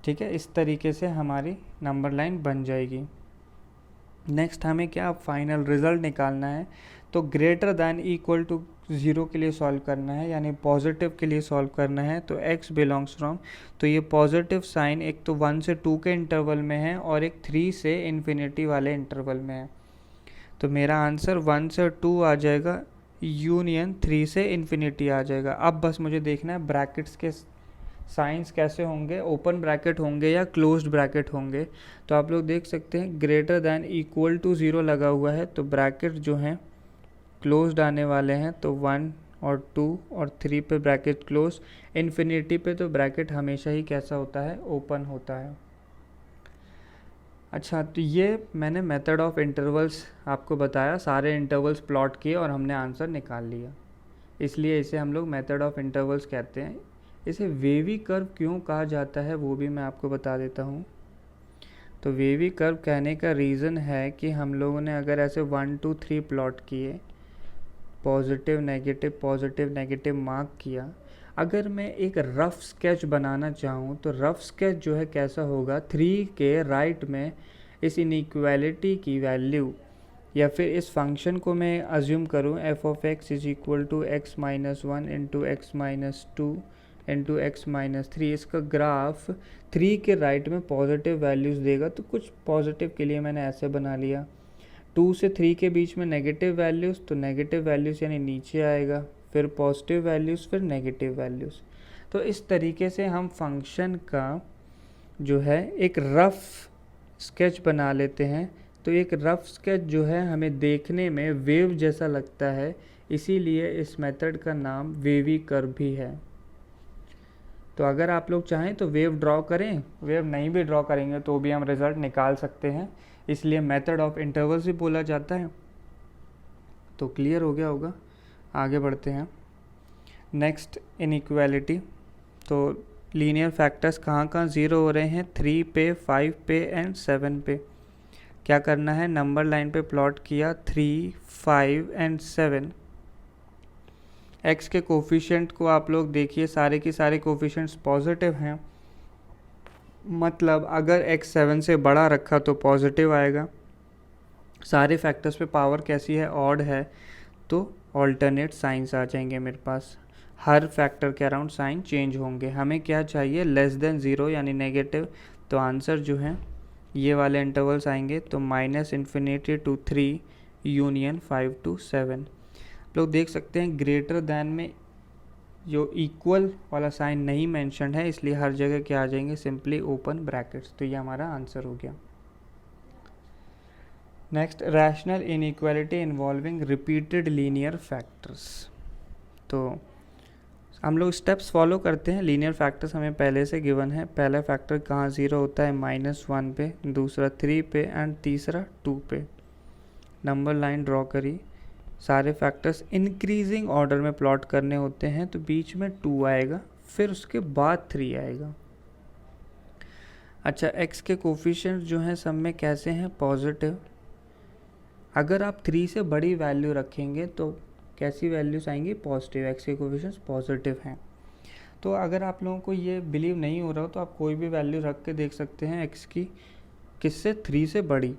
ठीक है, इस तरीके से हमारी नंबर लाइन बन जाएगी। नेक्स्ट हमें क्या फाइनल रिजल्ट निकालना है। तो ग्रेटर दैन इक्वल टू 0 के लिए सॉल्व करना है, यानी पॉजिटिव के लिए सॉल्व करना है। तो x बिलोंग्स फ्रॉम, तो ये पॉजिटिव साइन एक तो 1 से 2 के इंटरवल में है और एक 3 से इन्फिनिटी वाले इंटरवल में है। तो मेरा आंसर 1 से 2 आ जाएगा, यूनियन 3 से इन्फिनिटी आ जाएगा। अब बस मुझे देखना है ब्रैकेट्स के साइंस कैसे होंगे, ओपन ब्रैकेट होंगे या क्लोज्ड ब्रैकेट होंगे। तो आप लोग देख सकते हैं ग्रेटर दैन इक्वल टू 0 लगा हुआ है, तो ब्रैकेट जो हैं क्लोज्ड आने वाले हैं। तो 1 और 2 और 3 पे ब्रैकेट क्लोज, इन्फिनिटी पे तो ब्रैकेट हमेशा ही कैसा होता है, ओपन होता है। अच्छा, तो ये मैंने मेथड ऑफ इंटरवल्स आपको बताया, सारे इंटरवल्स प्लॉट किए और हमने आंसर निकाल लिया, इसलिए इसे हम लोग मेथड ऑफ इंटरवल्स कहते हैं। इसे वेवी कर्व क्यों कहा जाता है वो भी मैं आपको बता देता हूँ। तो वेवी कर्व कहने का रीज़न है कि हम लोगों ने अगर ऐसे 1 2 3 प्लॉट किए, पॉजिटिव नेगेटिव मार्क किया, अगर मैं एक रफ़ स्केच बनाना चाहूँ तो रफ़ स्केच जो है कैसा होगा, 3 के राइट में इस इनइक्वालिटी की वैल्यू या फिर इस फंक्शन को मैं अज्यूम करूँ F of X is equal to x minus 1 into X minus 2 into X minus 3, इसका ग्राफ 3 के राइट में पॉजिटिव वैल्यूज़ देगा। तो कुछ पॉजिटिव के लिए मैंने ऐसे बना लिया, 2 से 3 के बीच में नेगेटिव वैल्यूज़, तो नेगेटिव वैल्यूज़ यानी नीचे आएगा, फिर पॉजिटिव वैल्यूज़, फिर नेगेटिव वैल्यूज़। तो इस तरीके से हम फंक्शन का जो है एक रफ़ स्केच बना लेते हैं। तो एक रफ़ स्केच जो है हमें देखने में वेव जैसा लगता है, इसीलिए इस मेथड का नाम वेवी कर्व भी है। तो अगर आप लोग चाहें तो वेव ड्रॉ करें, वेव नहीं भी ड्रॉ करेंगे तो भी हम रिज़ल्ट निकाल सकते हैं, इसलिए मेथड ऑफ इंटरवल्स भी बोला जाता है। तो क्लियर हो गया होगा, आगे बढ़ते हैं। Next inequality. तो लीनियर फैक्टर्स कहाँ कहाँ ज़ीरो हो रहे हैं, 3 पे, 5 पे एंड 7 पे। क्या करना है, नंबर लाइन पे प्लॉट किया 3, 5 एंड 7। एक्स के कोफिशिएंट को आप लोग देखिए, सारे के सारे कोफिशिएंट्स पॉजिटिव हैं, मतलब अगर एक्स 7 से बड़ा रखा तो पॉजिटिव आएगा। सारे फैक्टर्स पे पावर कैसी है, ऑड है, तो ऑल्टरनेट साइंस आ जाएंगे मेरे पास। हर फैक्टर के अराउंड साइन चेंज होंगे। हमें क्या चाहिए, लेस देन ज़ीरो यानी नेगेटिव। तो आंसर जो है ये वाले इंटरवल्स आएंगे, तो -∞ to 3 यूनियन 5 to 7। लोग देख सकते हैं ग्रेटर दैन में जो इक्वल वाला साइन नहीं मेंशन है, इसलिए हर जगह क्या आ जाएंगे, सिंपली ओपन ब्रैकेट्स। तो ये हमारा आंसर हो गया। Next, rational inequality involving repeated linear factors. तो हम लोग स्टेप्स फॉलो करते हैं। लीनियर फैक्टर्स हमें पहले से गिवन है। पहला फैक्टर कहाँ ज़ीरो होता है, -1 पे, दूसरा 3 पे एंड तीसरा 2 पे। नंबर लाइन ड्रॉ करी, सारे फैक्टर्स इंक्रीजिंग ऑर्डर में प्लॉट करने होते हैं, तो बीच में 2 आएगा, फिर उसके बाद 3 आएगा। अच्छा, x के कोफिशिएंट जो हैं सब में कैसे हैं, पॉजिटिव। अगर आप 3 से बड़ी वैल्यू रखेंगे तो कैसी वैल्यूज आएंगी, पॉजिटिव। एक्स के कोफिशिएंट्स पॉजिटिव हैं। तो अगर आप लोगों को ये बिलीव नहीं हो रहा हो तो आप कोई भी वैल्यू रख के देख सकते हैं एक्स की, किससे, 3 से बड़ी।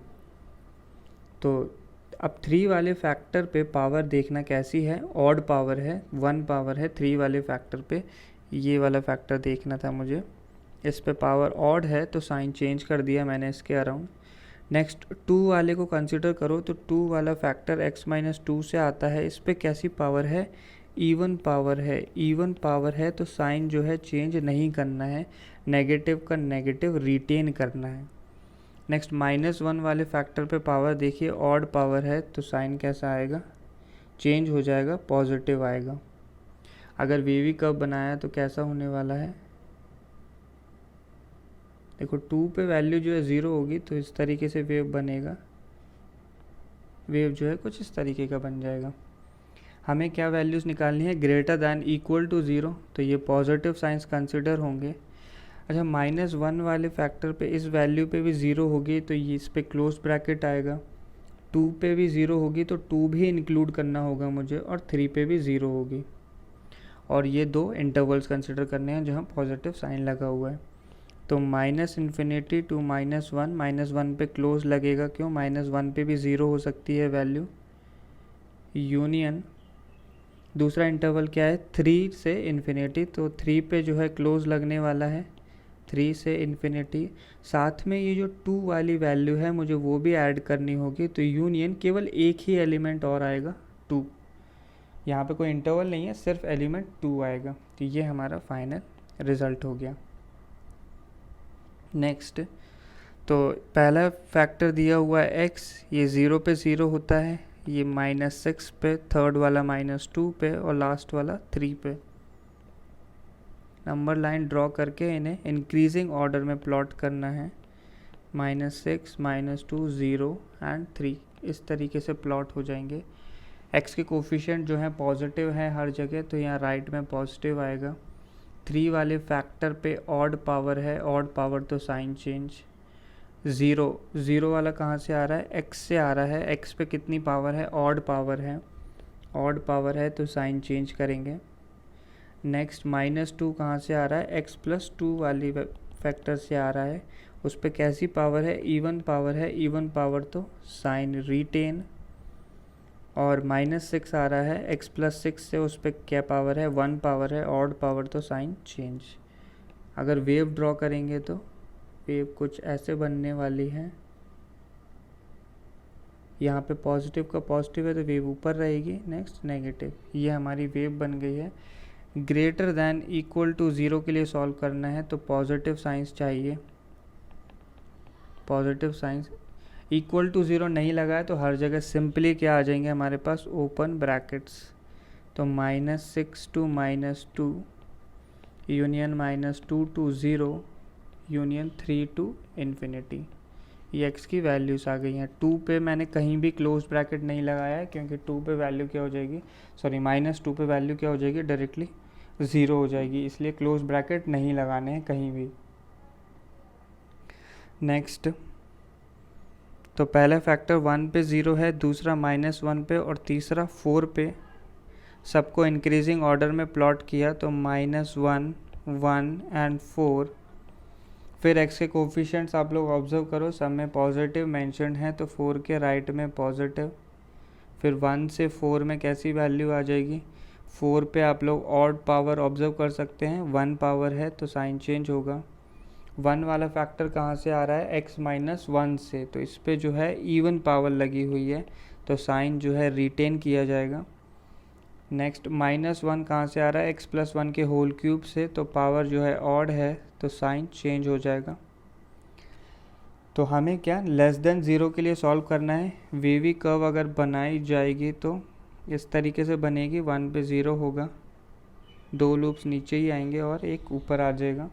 तो अब 3 वाले फैक्टर पे पावर देखना कैसी है, ऑड पावर है, 1 पावर है 3 वाले फैक्टर पे। ये वाला फैक्टर देखना था मुझे, इस पे पावर ऑड है तो साइन चेंज कर दिया मैंने इसके अराउंड। नेक्स्ट 2 वाले को कंसिडर करो, तो 2 वाला फैक्टर x-2 से आता है, इस पे कैसी पावर है, इवन पावर है। इवन पावर है तो साइन जो है चेंज नहीं करना है, नेगेटिव का नेगेटिव रिटेन करना है। नेक्स्ट -1 वाले फैक्टर पे पावर देखिए, ऑड पावर है तो साइन कैसा आएगा, चेंज हो जाएगा, पॉजिटिव आएगा। अगर वेवी कर्व बनाया तो कैसा होने वाला है, देखो 2 पे वैल्यू जो है 0 होगी तो इस तरीके से वेव बनेगा, वेव जो है कुछ इस तरीके का बन जाएगा। हमें क्या वैल्यूज़ निकालनी है, ग्रेटर दैन इक्वल टू 0, तो ये पॉजिटिव साइंस कंसिडर होंगे। अच्छा, -1 वाले फैक्टर पे इस वैल्यू पे भी 0 होगी तो ये इस पे क्लोज ब्रैकेट आएगा। 2 पे भी 0 होगी तो 2 भी इंक्लूड करना होगा मुझे, और 3 पे भी 0 होगी। और ये 2 इंटरवल्स कंसिडर करने हैं जहाँ पॉजिटिव साइन लगा हुआ है। तो -∞ to -1, -1 पे क्लोज लगेगा, क्यों, -1 पे भी 0 हो सकती है वैल्यू, यूनियन। दूसरा इंटरवल क्या है, 3 से इन्फिनिटी, तो 3 पे जो है क्लोज लगने वाला है, 3 से इन्फिनिटी। साथ में ये जो 2 वाली वैल्यू है मुझे वो भी ऐड करनी होगी, तो यूनियन केवल एक ही एलिमेंट और आएगा, 2। यहाँ पे कोई इंटरवल नहीं है, सिर्फ एलिमेंट 2 आएगा। तो ये हमारा फाइनल रिजल्ट हो गया। नेक्स्ट, तो पहला फैक्टर दिया हुआ है x, ये 0 पे 0 होता है, ये -6 पे, थर्ड वाला -2 पे और लास्ट वाला 3 पे। नंबर लाइन ड्रॉ करके इन्हें इंक्रीजिंग ऑर्डर में प्लॉट करना है, -6, -2, 0 एंड 3, इस तरीके से प्लॉट हो जाएंगे। x के कोफिशिएंट जो है पॉजिटिव है हर जगह, तो यहाँ राइट में पॉजिटिव आएगा। 3 वाले फैक्टर पे ऑड पावर है, ऑड पावर तो साइन चेंज। 0 वाला कहाँ से आ रहा है, x से आ रहा है, x पे कितनी पावर है, ऑड पावर है, ऑड पावर है तो साइन चेंज करेंगे। नेक्स्ट -2 कहाँ से आ रहा है, x+2 वाली फैक्टर से आ रहा है, उस पे कैसी पावर है, इवन पावर है, इवन पावर तो साइन रिटेन। और -6 आ रहा है, x+6 से उस पर क्या पावर है, 1 पावर है, ऑड पावर तो साइन चेंज। अगर वेव ड्रॉ करेंगे तो वेव कुछ ऐसे बनने वाली है, यहाँ पे पॉजिटिव का पॉजिटिव है तो वेव ऊपर रहेगी, नेक्स्ट नेगेटिव, ये हमारी वेव बन गई है। ग्रेटर दैन इक्वल टू 0 के लिए सॉल्व करना है तो पॉजिटिव साइंस चाहिए, पॉजिटिव साइंस। इक्वल टू 0 नहीं लगा है तो हर जगह सिंपली क्या आ जाएंगे हमारे पास, ओपन ब्रैकेट्स। तो -6 to -2 union -2 to 0 union 3 to infinity, ये एक्स की वैल्यूज़ आ गई हैं। 2 पे मैंने कहीं भी क्लोज ब्रैकेट नहीं लगाया है क्योंकि 2 पे वैल्यू क्या हो जाएगी, सॉरी -2 पे वैल्यू क्या हो जाएगी, डायरेक्टली 0 हो जाएगी, इसलिए क्लोज ब्रैकेट नहीं लगाने हैं कहीं भी। नेक्स्ट, तो पहला फैक्टर 1 पे 0 है, दूसरा -1 पे और तीसरा 4 पे। सबको इंक्रीजिंग ऑर्डर में प्लॉट किया तो -1, 1 एंड 4। फिर x के कोफिशिएंट्स आप लोग ऑब्जर्व करो, सब में पॉजिटिव मेंशन्ड है तो 4 के राइट में पॉजिटिव। फिर 1 से 4 में कैसी वैल्यू आ जाएगी, 4 पे आप लोग ऑड पावर ऑब्जर्व कर सकते हैं, 1 पावर है तो साइन चेंज होगा। 1 वाला फैक्टर कहाँ से आ रहा है, x -1 से, तो इस पे जो है इवन पावर लगी हुई है तो साइन जो है रिटेन किया जाएगा। नेक्स्ट, -1 कहाँ से आ रहा है, x+1 के होल क्यूब से, तो पावर जो है ऑड है तो साइन चेंज हो जाएगा। तो हमें क्या लेस देन 0 के लिए सॉल्व करना है। वेवी कर्व अगर बनाई जाएगी तो इस तरीके से बनेगी, 1 पे 0 होगा, 2 लूप्स नीचे ही आएंगे और एक ऊपर आ जाएगा।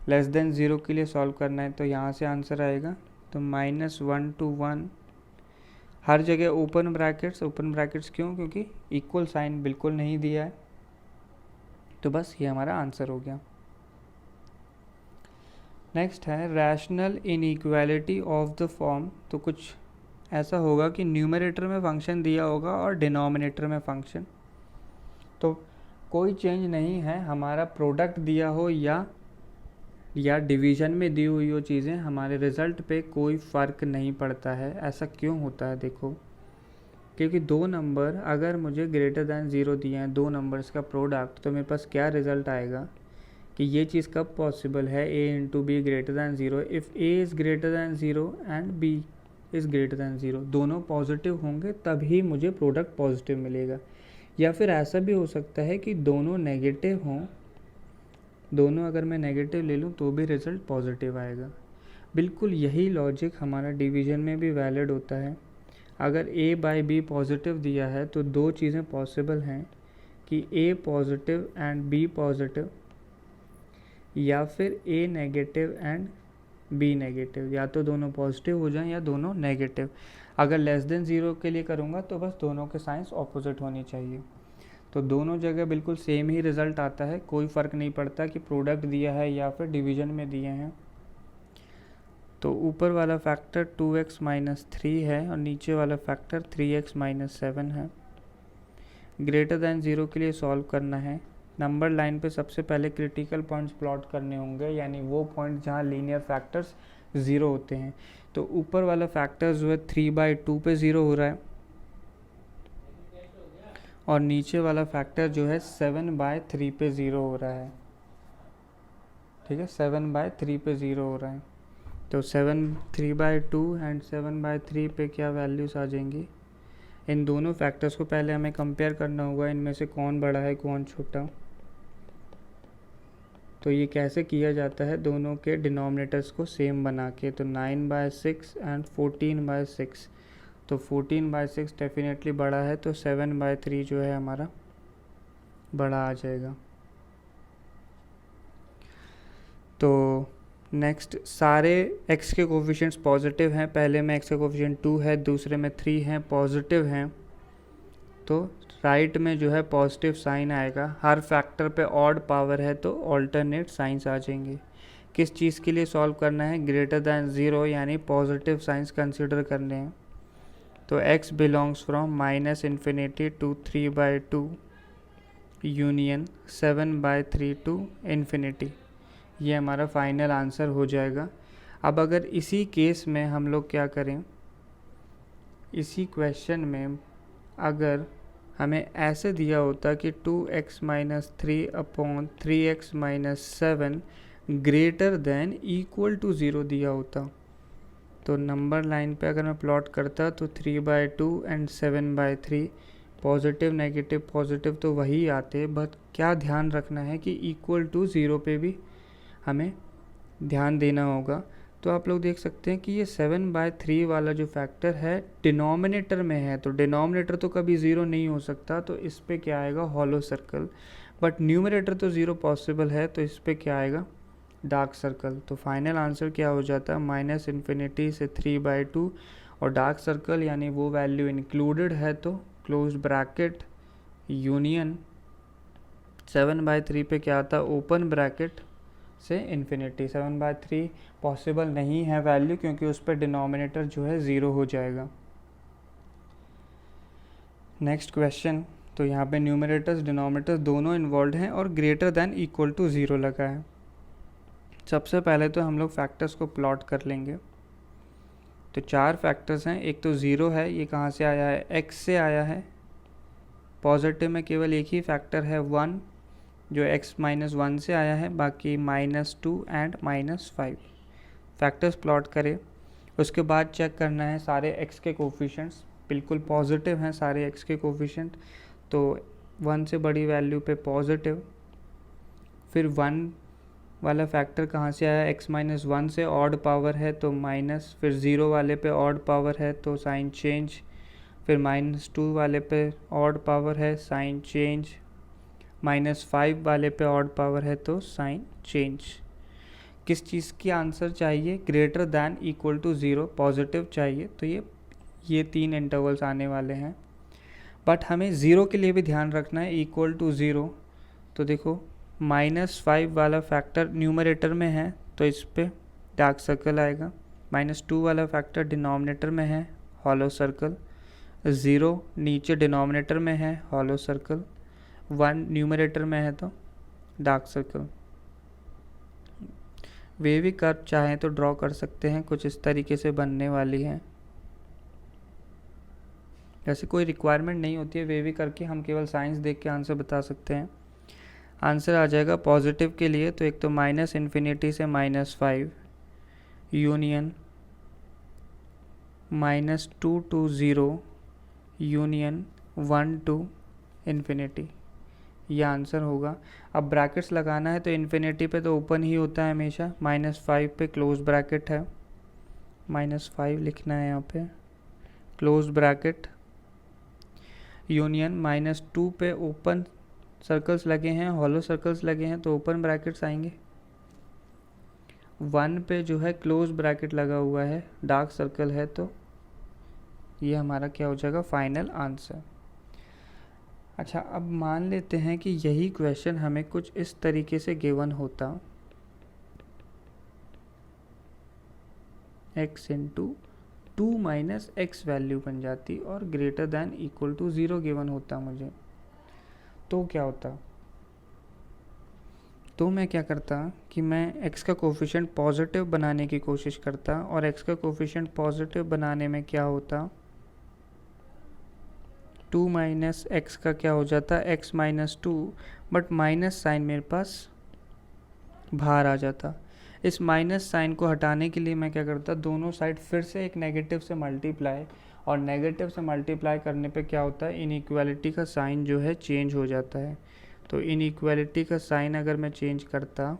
लेस देन 0 के लिए सॉल्व करना है तो यहाँ से आंसर आएगा, तो -1 to 1, हर जगह ओपन ब्रैकेट्स। ओपन ब्रैकेट्स क्यों, क्योंकि इक्वल साइन बिल्कुल नहीं दिया है, तो बस ये हमारा आंसर हो गया। नेक्स्ट है rational inequality of the form. तो कुछ ऐसा होगा कि न्यूमरेटर में फंक्शन दिया होगा और डिनोमिनेटर में फंक्शन, तो कोई चेंज नहीं है, हमारा प्रोडक्ट दिया हो या डिवीज़न में दी हुई हो चीज़ें, हमारे रिज़ल्ट पे कोई फ़र्क नहीं पड़ता है। ऐसा क्यों होता है, देखो, क्योंकि 2 नंबर अगर मुझे ग्रेटर दैन 0 दिए हैं, 2 नंबर्स का प्रोडक्ट, तो मेरे पास क्या रिज़ल्ट आएगा कि ये चीज़ कब पॉसिबल है, a × b greater than 0, if a is greater then 0 and b is greater then 0, दोनों पॉजिटिव होंगे तभी मुझे प्रोडक्ट पॉजिटिव मिलेगा। या फिर ऐसा भी हो सकता है कि दोनों नेगेटिव हों, दोनों अगर मैं नेगेटिव ले लूँ तो भी रिज़ल्ट पॉजिटिव आएगा। बिल्कुल यही लॉजिक हमारा डिवीज़न में भी वैलिड होता है। अगर a/b पॉजिटिव दिया है तो 2 चीज़ें पॉसिबल हैं कि a positive and b positive, या फिर a negative and b negative, या तो दोनों पॉजिटिव हो जाएं या दोनों नेगेटिव। अगर लेस देन 0 के लिए करूँगा तो बस दोनों के साइंस ऑपोजिट होनी चाहिए। तो दोनों जगह बिल्कुल सेम ही रिज़ल्ट आता है, कोई फ़र्क नहीं पड़ता कि प्रोडक्ट दिया है या फिर डिवीज़न में दिए हैं। तो ऊपर वाला फैक्टर 2x - 3 है और नीचे वाला फैक्टर 3x - 7 है। ग्रेटर दैन 0 के लिए सॉल्व करना है। नंबर लाइन पे सबसे पहले क्रिटिकल पॉइंट्स प्लॉट करने होंगे, यानी वो पॉइंट जहाँ लीनियर फैक्टर्स 0 होते हैं। तो ऊपर वाला फैक्टर जो है 3/2 पे 0 हो रहा है और नीचे वाला फैक्टर जो है 7/3 पे 0 हो रहा है। ठीक है, 7/3 पे 0 हो रहा है। तो 3/2 एंड 7/3 पे क्या वैल्यूज़ आ जाएंगी, इन दोनों फैक्टर्स को पहले हमें कंपेयर करना होगा, इनमें से कौन बड़ा है कौन छोटा। तो ये कैसे किया जाता है, दोनों के डिनोमिनेटर्स को सेम बना के, तो 9/6 एंड 14/6, तो 14/6 डेफिनेटली बड़ा है, तो 7/3 जो है हमारा बड़ा आ जाएगा। तो नेक्स्ट, सारे x के कोफिशिएंट्स पॉजिटिव हैं, पहले में x का कोफिशिएंट 2 है, दूसरे में 3 हैं, पॉजिटिव हैं, तो राइट में जो है पॉजिटिव साइन आएगा। हर फैक्टर पे ऑड पावर है तो ऑल्टरनेट साइंस आ जाएंगे। किस चीज़ के लिए सॉल्व करना है, ग्रेटर दैन 0, यानी पॉजिटिव साइंस कंसिडर करने हैं। तो x belongs from -∞ to 3/2 union 7/3 to infinity, ये हमारा फाइनल आंसर हो जाएगा। अब अगर इसी केस में हम लोग क्या करें, इसी क्वेश्चन में अगर हमें ऐसे दिया होता कि 2x - 3 upon 3x - 7 greater than equal to 0 दिया होता, तो नंबर लाइन पे अगर मैं प्लॉट करता तो 3/2 एंड 7/3 पॉजिटिव नेगेटिव तो वही आते, बट क्या ध्यान रखना है कि इक्वल टू 0 पे भी हमें ध्यान देना होगा। तो आप लोग देख सकते हैं कि ये 7/3 वाला जो फैक्टर है डिनोमिनेटर में है, तो डिनोमिनेटर तो कभी 0 नहीं हो सकता, तो इस पे क्या आएगा हॉलो सर्कल। बट न्यूमरेटर तो 0 पॉसिबल है, तो इस पे क्या आएगा डार्क सर्कल। तो फाइनल आंसर क्या हो जाता है -∞ से 3/2 और डार्क सर्कल यानी वो वैल्यू इंक्लूडेड है, तो क्लोज ब्रैकेट यूनियन 7/3 पे क्या आता है ओपन ब्रैकेट से इन्फिनिटी। 7/3 पॉसिबल नहीं है वैल्यू, क्योंकि उस पर डिनोमिनेटर जो है 0 हो जाएगा। नेक्स्ट क्वेश्चन, तो यहाँ पे न्यूमरेटर्स डिनोमिनेटर्स दोनों इन्वॉल्व हैं और ग्रेटर देन इक्वल टू 0 लगा है। सबसे पहले तो हम लोग फैक्टर्स को प्लॉट कर लेंगे। तो 4 फैक्टर्स हैं, एक तो 0 है, ये कहाँ से आया है x से आया है। पॉजिटिव में केवल एक ही फैक्टर है 1 जो x-1 से आया है, बाकी -2 एंड -5। फैक्टर्स प्लॉट करें, उसके बाद चेक करना है सारे x के कोफिशिएंट्स बिल्कुल पॉजिटिव हैं सारे x के कोफिशिएंट, तो 1 से बड़ी वैल्यू पे पॉजिटिव। फिर 1 वाला फैक्टर कहाँ से आया x-1 से ऑड पावर है तो माइनस, फिर 0 वाले पे ऑड पावर है तो साइन चेंज, फिर -2 वाले पे ऑड पावर है साइन चेंज, -5 वाले पे ऑड पावर है तो साइन चेंज। किस चीज़ की आंसर चाहिए greater than equal to 0 positive चाहिए, तो ये 3 इंटरवल्स आने वाले हैं। बट हमें 0 के लिए भी ध्यान रखना है इक्वल टू 0। तो देखो -5 वाला फैक्टर न्यूमरेटर में है तो इस पे डार्क सर्कल आएगा, -2 वाला फैक्टर डिनोमिनेटर में है हॉलो सर्कल, 0 नीचे डिनोमिनेटर में है हॉलो सर्कल, 1 न्यूमरेटर में है तो डार्क सर्कल। वेवी कर्व चाहें तो ड्रॉ कर सकते हैं, कुछ इस तरीके से बनने वाली है। ऐसे कोई रिक्वायरमेंट नहीं होती है वेवी कर्व की, हम केवल साइंस देख के आंसर बता सकते हैं। आंसर आ जाएगा पॉजिटिव के लिए तो एक तो -∞ से -5 union -2 to 0 union 1 to infinity, ये आंसर होगा। अब ब्रैकेट्स लगाना है तो इन्फिनिटी पे तो ओपन ही होता है हमेशा, -5 पे क्लोज ब्रैकेट है, -5 लिखना है यहाँ पे क्लोज ब्रैकेट यूनियन -2 पे ओपन सर्कल्स लगे हैं, हॉलो सर्कल्स लगे हैं तो ओपन ब्रैकेट्स आएंगे, 1 पे जो है क्लोज ब्रैकेट लगा हुआ है डार्क सर्कल है, तो ये हमारा क्या हो जाएगा फाइनल आंसर। अच्छा, अब मान लेते हैं कि यही क्वेश्चन हमें कुछ इस तरीके से गिवन होता, x into 2 minus X value बन जाती और greater than equal to 0 given होता मुझे, तो क्या होता। तो मैं क्या करता कि मैं x का कोफिशिएंट पॉजिटिव बनाने की कोशिश करता, और x का कोफिशिएंट पॉजिटिव बनाने में क्या होता 2 माइनस एक्स का क्या हो जाता x-2, बट माइनस साइन मेरे पास बाहर आ जाता। इस माइनस साइन को हटाने के लिए मैं क्या करता, दोनों साइड फिर से एक नेगेटिव से मल्टीप्लाई, और नेगेटिव से मल्टीप्लाई करने पे क्या होता है इनइक्वालिटी का साइन जो है चेंज हो जाता है। तो इनइक्वालिटी का साइन अगर मैं चेंज करता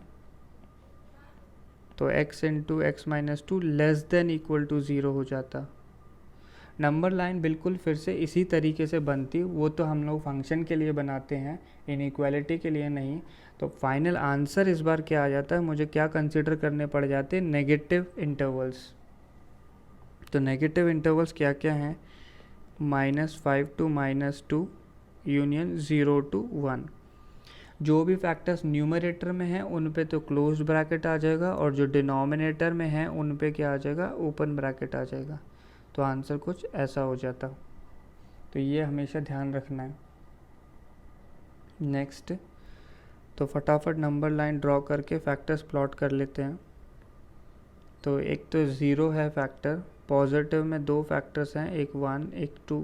तो x into x-2 less than equal to 0 हो जाता। नंबर लाइन बिल्कुल फिर से इसी तरीके से बनती, वो तो हम लोग फंक्शन के लिए बनाते हैं इनइक्वालिटी के लिए नहीं। तो फाइनल आंसर इस बार क्या आ जाता है, मुझे क्या कंसीडर करने पड़ जाते हैं नेगेटिव इंटरवल्स। तो नेगेटिव इंटरवल्स क्या क्या हैं, -5 to -2 यूनियन 0 to 1। जो भी फैक्टर्स न्यूमरेटर में हैं उन पे तो क्लोज ब्रैकेट आ जाएगा, और जो डिनोमिनेटर में हैं उन पे क्या आ जाएगा ओपन ब्रैकेट आ जाएगा। तो आंसर कुछ ऐसा हो जाता। तो ये हमेशा ध्यान रखना है। नेक्स्ट, तो फटाफट नंबर लाइन ड्रॉ करके फैक्टर्स प्लॉट कर लेते हैं। तो एक तो 0 है फैक्टर, पॉजिटिव में 2 फैक्टर्स हैं, एक 1 एक 2,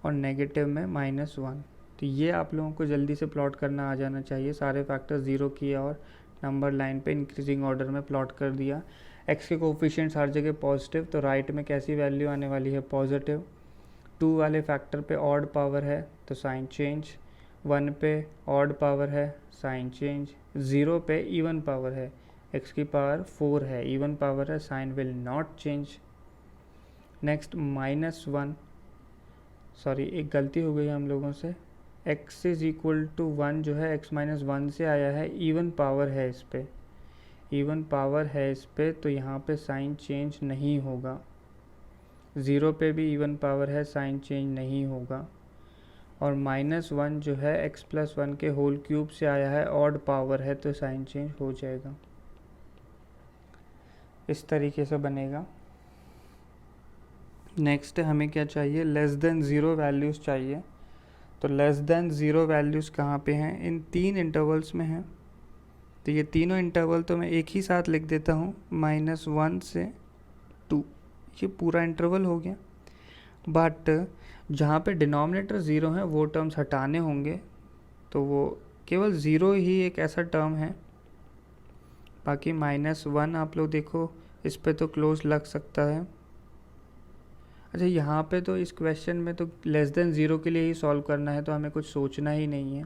और नेगेटिव में -1। तो ये आप लोगों को जल्दी से प्लॉट करना आ जाना चाहिए। सारे फैक्टर्स 0 किए और नंबर लाइन पे इंक्रीजिंग ऑर्डर में प्लॉट कर दिया। एक्स के कोफिशिएंट्स हर जगह पॉजिटिव, तो राइट में कैसी वैल्यू आने वाली है, पॉजिटिव। 2 वाले फैक्टर पे ऑड पावर है तो साइन चेंज, 1 पे ऑड पावर है साइन चेंज, 0 पे इवन पावर है, x की पावर 4 है, इवन पावर है, sign will not change. Next -1, sorry एक गलती हो गई हम लोगों से, x इज इक्वल टू 1 जो है x माइनस 1 से आया है, इवन पावर है इस पे, इवन पावर है इस पे, तो यहाँ पे साइन चेंज नहीं होगा। 0 पे भी इवन पावर है, साइन चेंज नहीं होगा। और -1 जो है x प्लस 1 के होल क्यूब से आया है, ऑड पावर है, तो साइन चेंज हो जाएगा। इस तरीके से बनेगा। नेक्स्ट हमें क्या चाहिए, लेस देन 0 वैल्यूज़ चाहिए। तो लेस देन 0 वैल्यूज़ कहाँ पे हैं, इन 3 इंटरवल्स में हैं। तो ये तीनों इंटरवल तो मैं एक ही साथ लिख देता हूँ, -1 से 2, ये पूरा इंटरवल हो गया। बट जहाँ पे डिनोमिनेटर 0 है वो टर्म्स हटाने होंगे, तो वो केवल 0 ही एक ऐसा टर्म है, बाकी -1 आप लोग देखो इस पे तो क्लोज लग सकता है। अच्छा यहाँ पे तो इस क्वेश्चन में तो लेस देन 0 के लिए ही सॉल्व करना है, तो हमें कुछ सोचना ही नहीं है,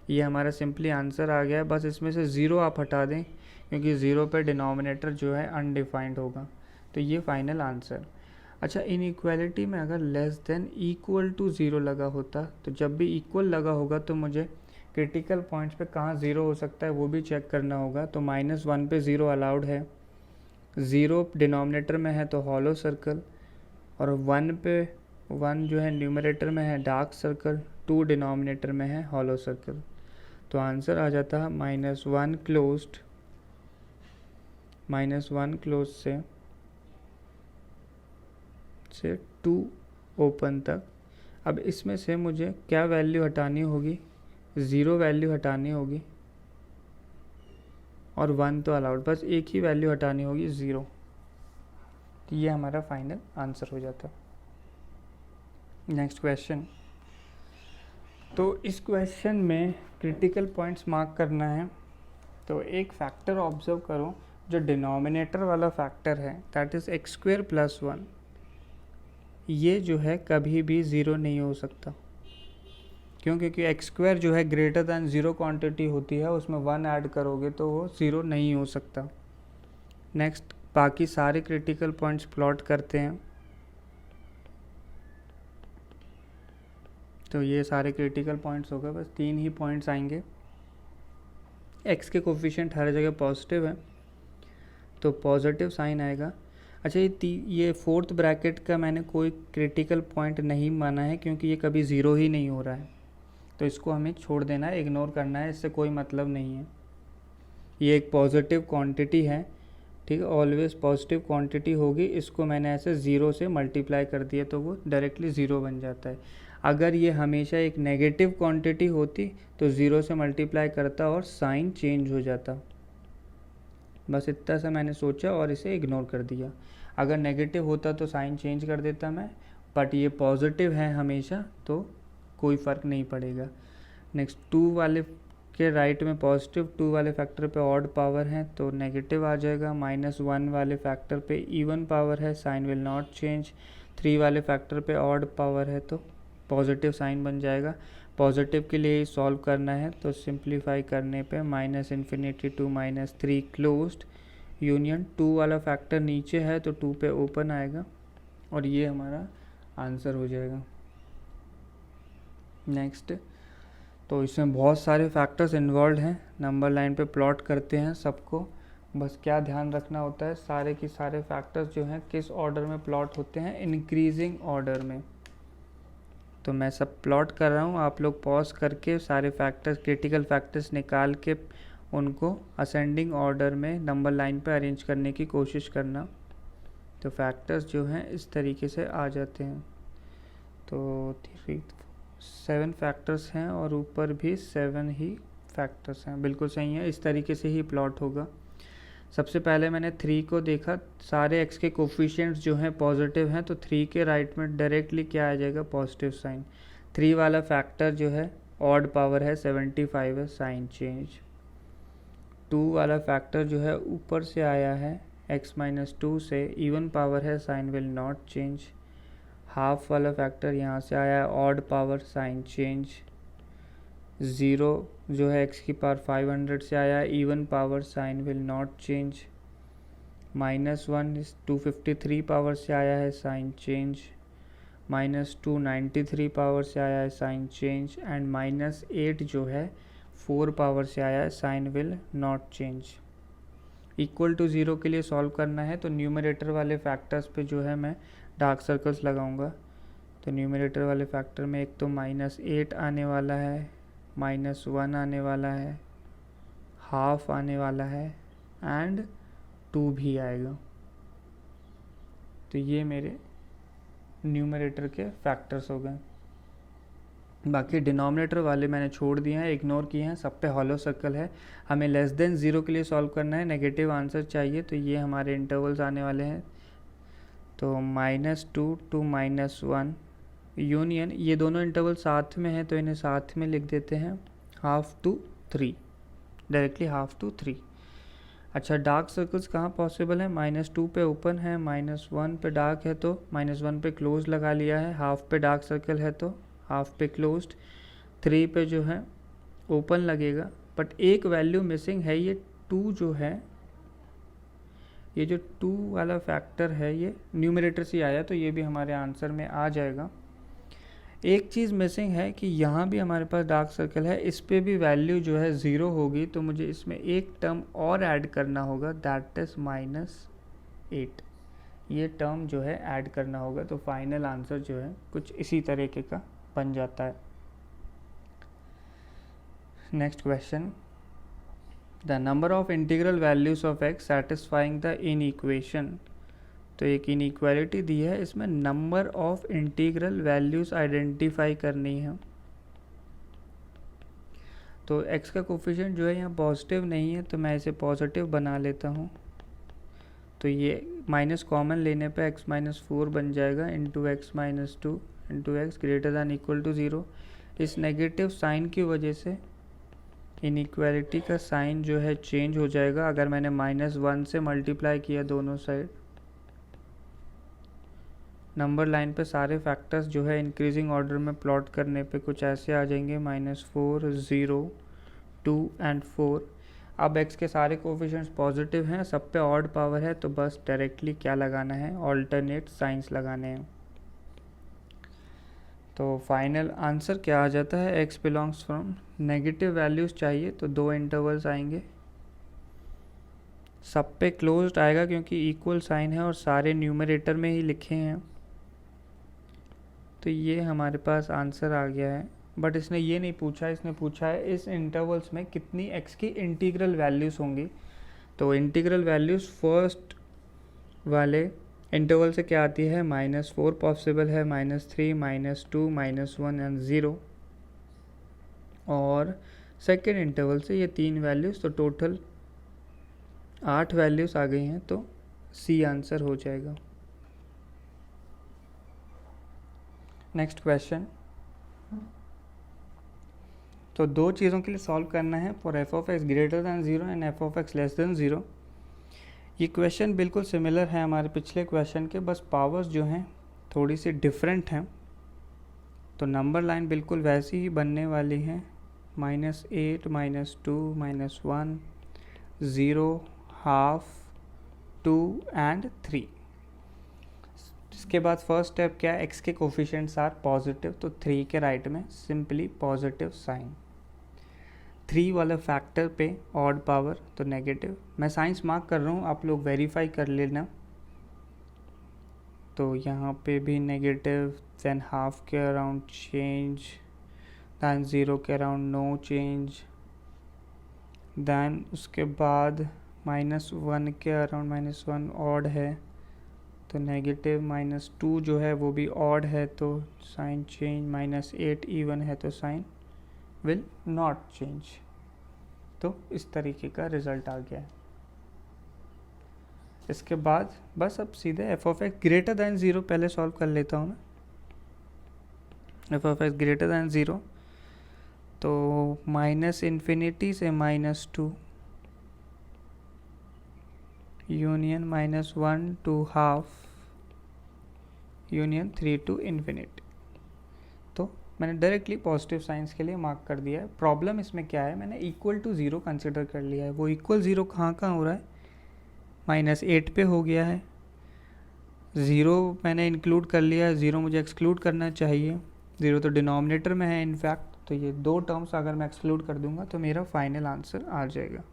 ये हमारा सिंपली आंसर आ गया है। बस इसमें से 0 आप हटा दें, क्योंकि 0 पे डिनोमिनेटर जो है अनडिफाइंड होगा, तो ये फाइनल आंसर। अच्छा इनइक्वालिटी में अगर लेस देन इक्वल टू 0 लगा होता, तो जब भी इक्वल लगा होगा तो मुझे क्रिटिकल पॉइंट्स पे कहाँ 0 हो सकता है वो भी चेक करना होगा। तो -1 पे 0 अलाउड है, 0 डिनोमिनेटर में है तो हॉलो सर्कल, और 1 पे 1 जो है न्यूमरेटर में है डार्क सर्कल, 2 डिनोमिनेटर में है हॉलो सर्कल। तो आंसर आ जाता है -1 क्लोज्ड, -1 क्लोज से 2 ओपन तक। अब इसमें से मुझे क्या वैल्यू हटानी होगी, 0 वैल्यू हटानी होगी, और 1 तो अलाउड, बस एक ही वैल्यू हटानी होगी 0। तो ये हमारा फाइनल आंसर हो जाता है। नेक्स्ट क्वेश्चन, तो इस क्वेश्चन में क्रिटिकल पॉइंट्स मार्क करना है। तो एक फैक्टर ऑब्जर्व करो, जो डिनोमिनेटर वाला फैक्टर है दैट इज़ x² + 1, ये जो है कभी भी 0 नहीं हो सकता। क्यों, क्योंकि x² जो है ग्रेटर दैन 0 क्वांटिटी होती है, उसमें 1 ऐड करोगे तो वो 0 नहीं हो सकता। नेक्स्ट बाकी सारे क्रिटिकल पॉइंट्स प्लॉट करते हैं। तो ये सारे क्रिटिकल पॉइंट्स हो गए, बस 3 ही पॉइंट्स आएंगे। x के कोफिशिएंट हर जगह पॉजिटिव है तो पॉजिटिव साइन आएगा। अच्छा ये 4th ब्रैकेट का मैंने कोई क्रिटिकल पॉइंट नहीं माना है, क्योंकि ये कभी 0 ही नहीं हो रहा है, तो इसको हमें छोड़ देना है, इग्नोर करना है, इससे कोई मतलब नहीं है। ये एक पॉजिटिव क्वांटिटी है, ठीक है, ऑलवेज पॉजिटिव क्वांटिटी होगी, इसको मैंने ऐसे 0 से मल्टीप्लाई कर दिया तो वो डायरेक्टली 0 बन जाता है। अगर ये हमेशा एक नेगेटिव क्वांटिटी होती तो 0 से मल्टीप्लाई करता और साइन चेंज हो जाता। बस इतना सा मैंने सोचा और इसे इग्नोर कर दिया। अगर नेगेटिव होता तो साइन चेंज कर देता मैं, बट ये पॉजिटिव है हमेशा तो कोई फ़र्क नहीं पड़ेगा। नेक्स्ट 2 वाले के राइट में पॉजिटिव, 2 वाले फैक्टर पे ऑड पावर है तो नेगेटिव आ जाएगा। -1 वाले फैक्टर पे इवन पावर है, साइन विल नॉट चेंज। 3 वाले फैक्टर पे ऑड पावर है तो पॉजिटिव साइन बन जाएगा। पॉजिटिव के लिए ही सॉल्व करना है, तो सिंप्लीफाई करने पे -∞ to -3 क्लोज्ड यूनियन 2 वाला फैक्टर नीचे है तो 2 पे ओपन आएगा, और ये हमारा आंसर हो जाएगा। नेक्स्ट, तो इसमें बहुत सारे फैक्टर्स इन्वॉल्व हैं, नंबर लाइन पे प्लॉट करते हैं सबको। बस क्या ध्यान रखना होता है, सारे के सारे फैक्टर्स जो हैं किस ऑर्डर में प्लॉट होते हैं, इंक्रीजिंग ऑर्डर में। तो मैं सब प्लॉट कर रहा हूँ, आप लोग पॉज करके सारे फैक्टर्स, क्रिटिकल फैक्टर्स निकाल के उनको असेंडिंग ऑर्डर में नंबर लाइन पे अरेंज करने की कोशिश करना। तो फैक्टर्स जो हैं इस तरीके से आ जाते हैं। तो 7 फैक्टर्स हैं और ऊपर भी 7 ही फैक्टर्स हैं, बिल्कुल सही है, इस तरीके से ही प्लॉट होगा। सबसे पहले मैंने 3 को देखा, सारे x के कोफिशिएंट्स जो हैं पॉजिटिव हैं, तो 3 के राइट में डायरेक्टली क्या आ जाएगा, पॉजिटिव साइन। 3 वाला फैक्टर जो है ऑड पावर है 75 है, साइन चेंज। 2 वाला फैक्टर जो है ऊपर से आया है x माइनस टू से इवन पावर है, sign will not change. Half वाला फैक्टर यहाँ से आया है, ऑड पावर, साइन चेंज। 0 जो है x की पावर 500 से आया है, even power, sign will not change. -1 इस 253 पावर से आया है, साइन चेंज। -293 पावर से आया है, साइन चेंज। एंड -8 जो है 4 पावर से आया है, sign will not change. Equal to 0 के लिए सॉल्व करना है तो न्यूमरेटर वाले फैक्टर्स पे जो है मैं डार्क सर्कल्स लगाऊंगा। तो न्यूमरेटर वाले फैक्टर में एक तो -8 आने वाला है, -1 आने वाला है, हाफ आने वाला है एंड 2 भी आएगा। तो ये मेरे न्यूमरेटर के फैक्टर्स हो गए। बाकी डिनोमिनेटर वाले मैंने छोड़ दिए हैं, इग्नोर किए हैं, सब पे हॉलो सर्कल है। हमें लेस देन 0 के लिए सॉल्व करना है, नेगेटिव आंसर चाहिए, तो ये हमारे इंटरवल्स आने वाले हैं। तो -2 to -1 यूनियन, ये दोनों इंटरवल साथ में हैं तो इन्हें साथ में लिख देते हैं, 1/2 to 3, डायरेक्टली 1/2 to 3। अच्छा, डार्क सर्कल्स कहाँ पॉसिबल है? -2 पे ओपन है, -1 पे डार्क है तो -1 पे क्लोज लगा लिया है, हाफ पे डार्क सर्कल है तो हाफ पे क्लोज्ड, 3 पे जो है ओपन लगेगा। बट एक वैल्यू मिसिंग है, ये 2 जो है, ये जो 2 वाला फैक्टर है ये न्यूमरेटर से आया तो ये भी हमारे आंसर में आ जाएगा। एक चीज़ मिसिंग है कि यहाँ भी हमारे पास डार्क सर्कल है, इस पे भी वैल्यू जो है 0 होगी, तो मुझे इसमें एक टर्म और ऐड करना होगा, दैट इज़ -8। ये टर्म जो है ऐड करना होगा, तो फाइनल आंसर जो है कुछ इसी तरीके का बन जाता है। Next question, the number of integral values of x satisfying the inequation. तो एक इनइक्वालिटी दी है, इसमें number of integral values identify करनी है। तो x का कोफिशिएंट जो है यहाँ पॉजिटिव नहीं है, तो मैं इसे पॉजिटिव बना लेता हूँ। तो ये माइनस कॉमन लेने पे x -4 बन जाएगा, into x -2 into x greater than equal to 0। इस नेगेटिव साइन की वजह से इनइक्वालिटी का साइन जो है चेंज हो जाएगा। अगर मैंने -1 से मल्टीप्लाई किया दोनों साइड, नंबर लाइन पे सारे फैक्टर्स जो है इंक्रीजिंग ऑर्डर में प्लॉट करने पे कुछ ऐसे आ जाएंगे, -4, 0, 2 एंड 4। अब x के सारे कोफिशिएंट्स पॉजिटिव हैं, सब पे ऑड पावर है, तो बस डायरेक्टली क्या लगाना है, ऑल्टरनेट साइंस लगाने हैं। तो फाइनल आंसर क्या आ जाता है, x belongs from, negative values चाहिए तो 2 इंटरवल्स आएंगे, सब पे क्लोज्ड आएगा क्योंकि इक्वल साइन है और सारे न्यूमरेटर में ही लिखे हैं, तो ये हमारे पास आंसर आ गया है। बट इसने ये नहीं पूछा, इसने पूछा है इस इंटरवल्स में कितनी x की इंटीग्रल वैल्यूज़ होंगी। तो इंटीग्रल वैल्यूज़ फर्स्ट वाले इंटरवल से क्या आती है, -4 पॉसिबल है, -3, -2, -1 एंड 0। और सेकेंड इंटरवल से ये 3 वैल्यूज़, तो टोटल 8 वैल्यूज़ आ गई हैं, तो सी आंसर हो जाएगा। नेक्स्ट क्वेश्चन, तो 2 चीज़ों के लिए सॉल्व करना है, for f(x) greater than 0 and f(x) less than 0। ये क्वेश्चन बिल्कुल सिमिलर है हमारे पिछले क्वेश्चन के, बस पावर्स जो हैं थोड़ी सी डिफरेंट हैं। तो नंबर लाइन बिल्कुल वैसी ही बनने वाली है, -8, -2, -1, 0, हाफ, 2 एंड 3। इसके बाद फर्स्ट स्टेप क्या है, x के कोफिशिएंट्स आर पॉजिटिव, तो 3 के राइट में सिंपली पॉजिटिव साइन। 3 वाला फैक्टर पे ऑड पावर तो नेगेटिव। मैं साइंस मार्क कर रहा हूँ, आप लोग वेरीफाई कर लेना। तो यहाँ पे भी नेगेटिव, देन हाफ के अराउंड चेंज, दैन 0 के अराउंड नो चेंज, दैन उसके बाद -1 के अराउंड -1 ऑड है तो नेगेटिव, -2 जो है वो भी ऑड है तो साइन चेंज, -8 इवन है तो साइन विल नॉट चेंज। तो इस तरीके का रिजल्ट आ गया है। इसके बाद बस अब सीधे f(x) ग्रेटर दैन 0 पहले सॉल्व कर लेता हूँ मैं। f(x) ग्रेटर दैन 0, तो -∞ से -2, union -1 to half, union 3 to infinite. तो मैंने डायरेक्टली पॉजिटिव साइंस के लिए मार्क कर दिया है। प्रॉब्लम इसमें क्या है, मैंने इक्वल टू 0 कंसिडर कर लिया है। वो इक्वल 0 कहाँ कहाँ हो रहा है, -8 पे हो गया है। 0 मैंने इंक्लूड कर लिया है, 0 मुझे एक्सक्लूड करना चाहिए। 0 तो डिनोमिनेटर में है इनफैक्ट, तो ये दो टर्म्स अगर मैं एक्सक्लूड कर दूंगा तो मेरा फाइनल आंसर आ जाएगा।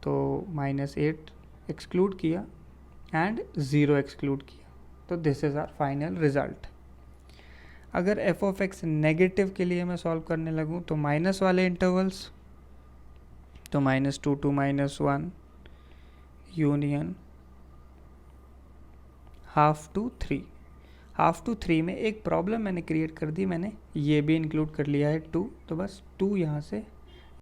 तो -8 एक्सक्लूड किया एंड 0 एक्सक्लूड किया, तो this is our final result. अगर एफ ऑफ एक्स नेगेटिव के लिए मैं सॉल्व करने लगूँ तो माइनस वाले इंटरवल्स, तो -2 to -1 union half to 3। Half to 3 में एक प्रॉब्लम मैंने क्रिएट कर दी, मैंने ये भी इंक्लूड कर लिया है 2, तो बस 2 यहाँ से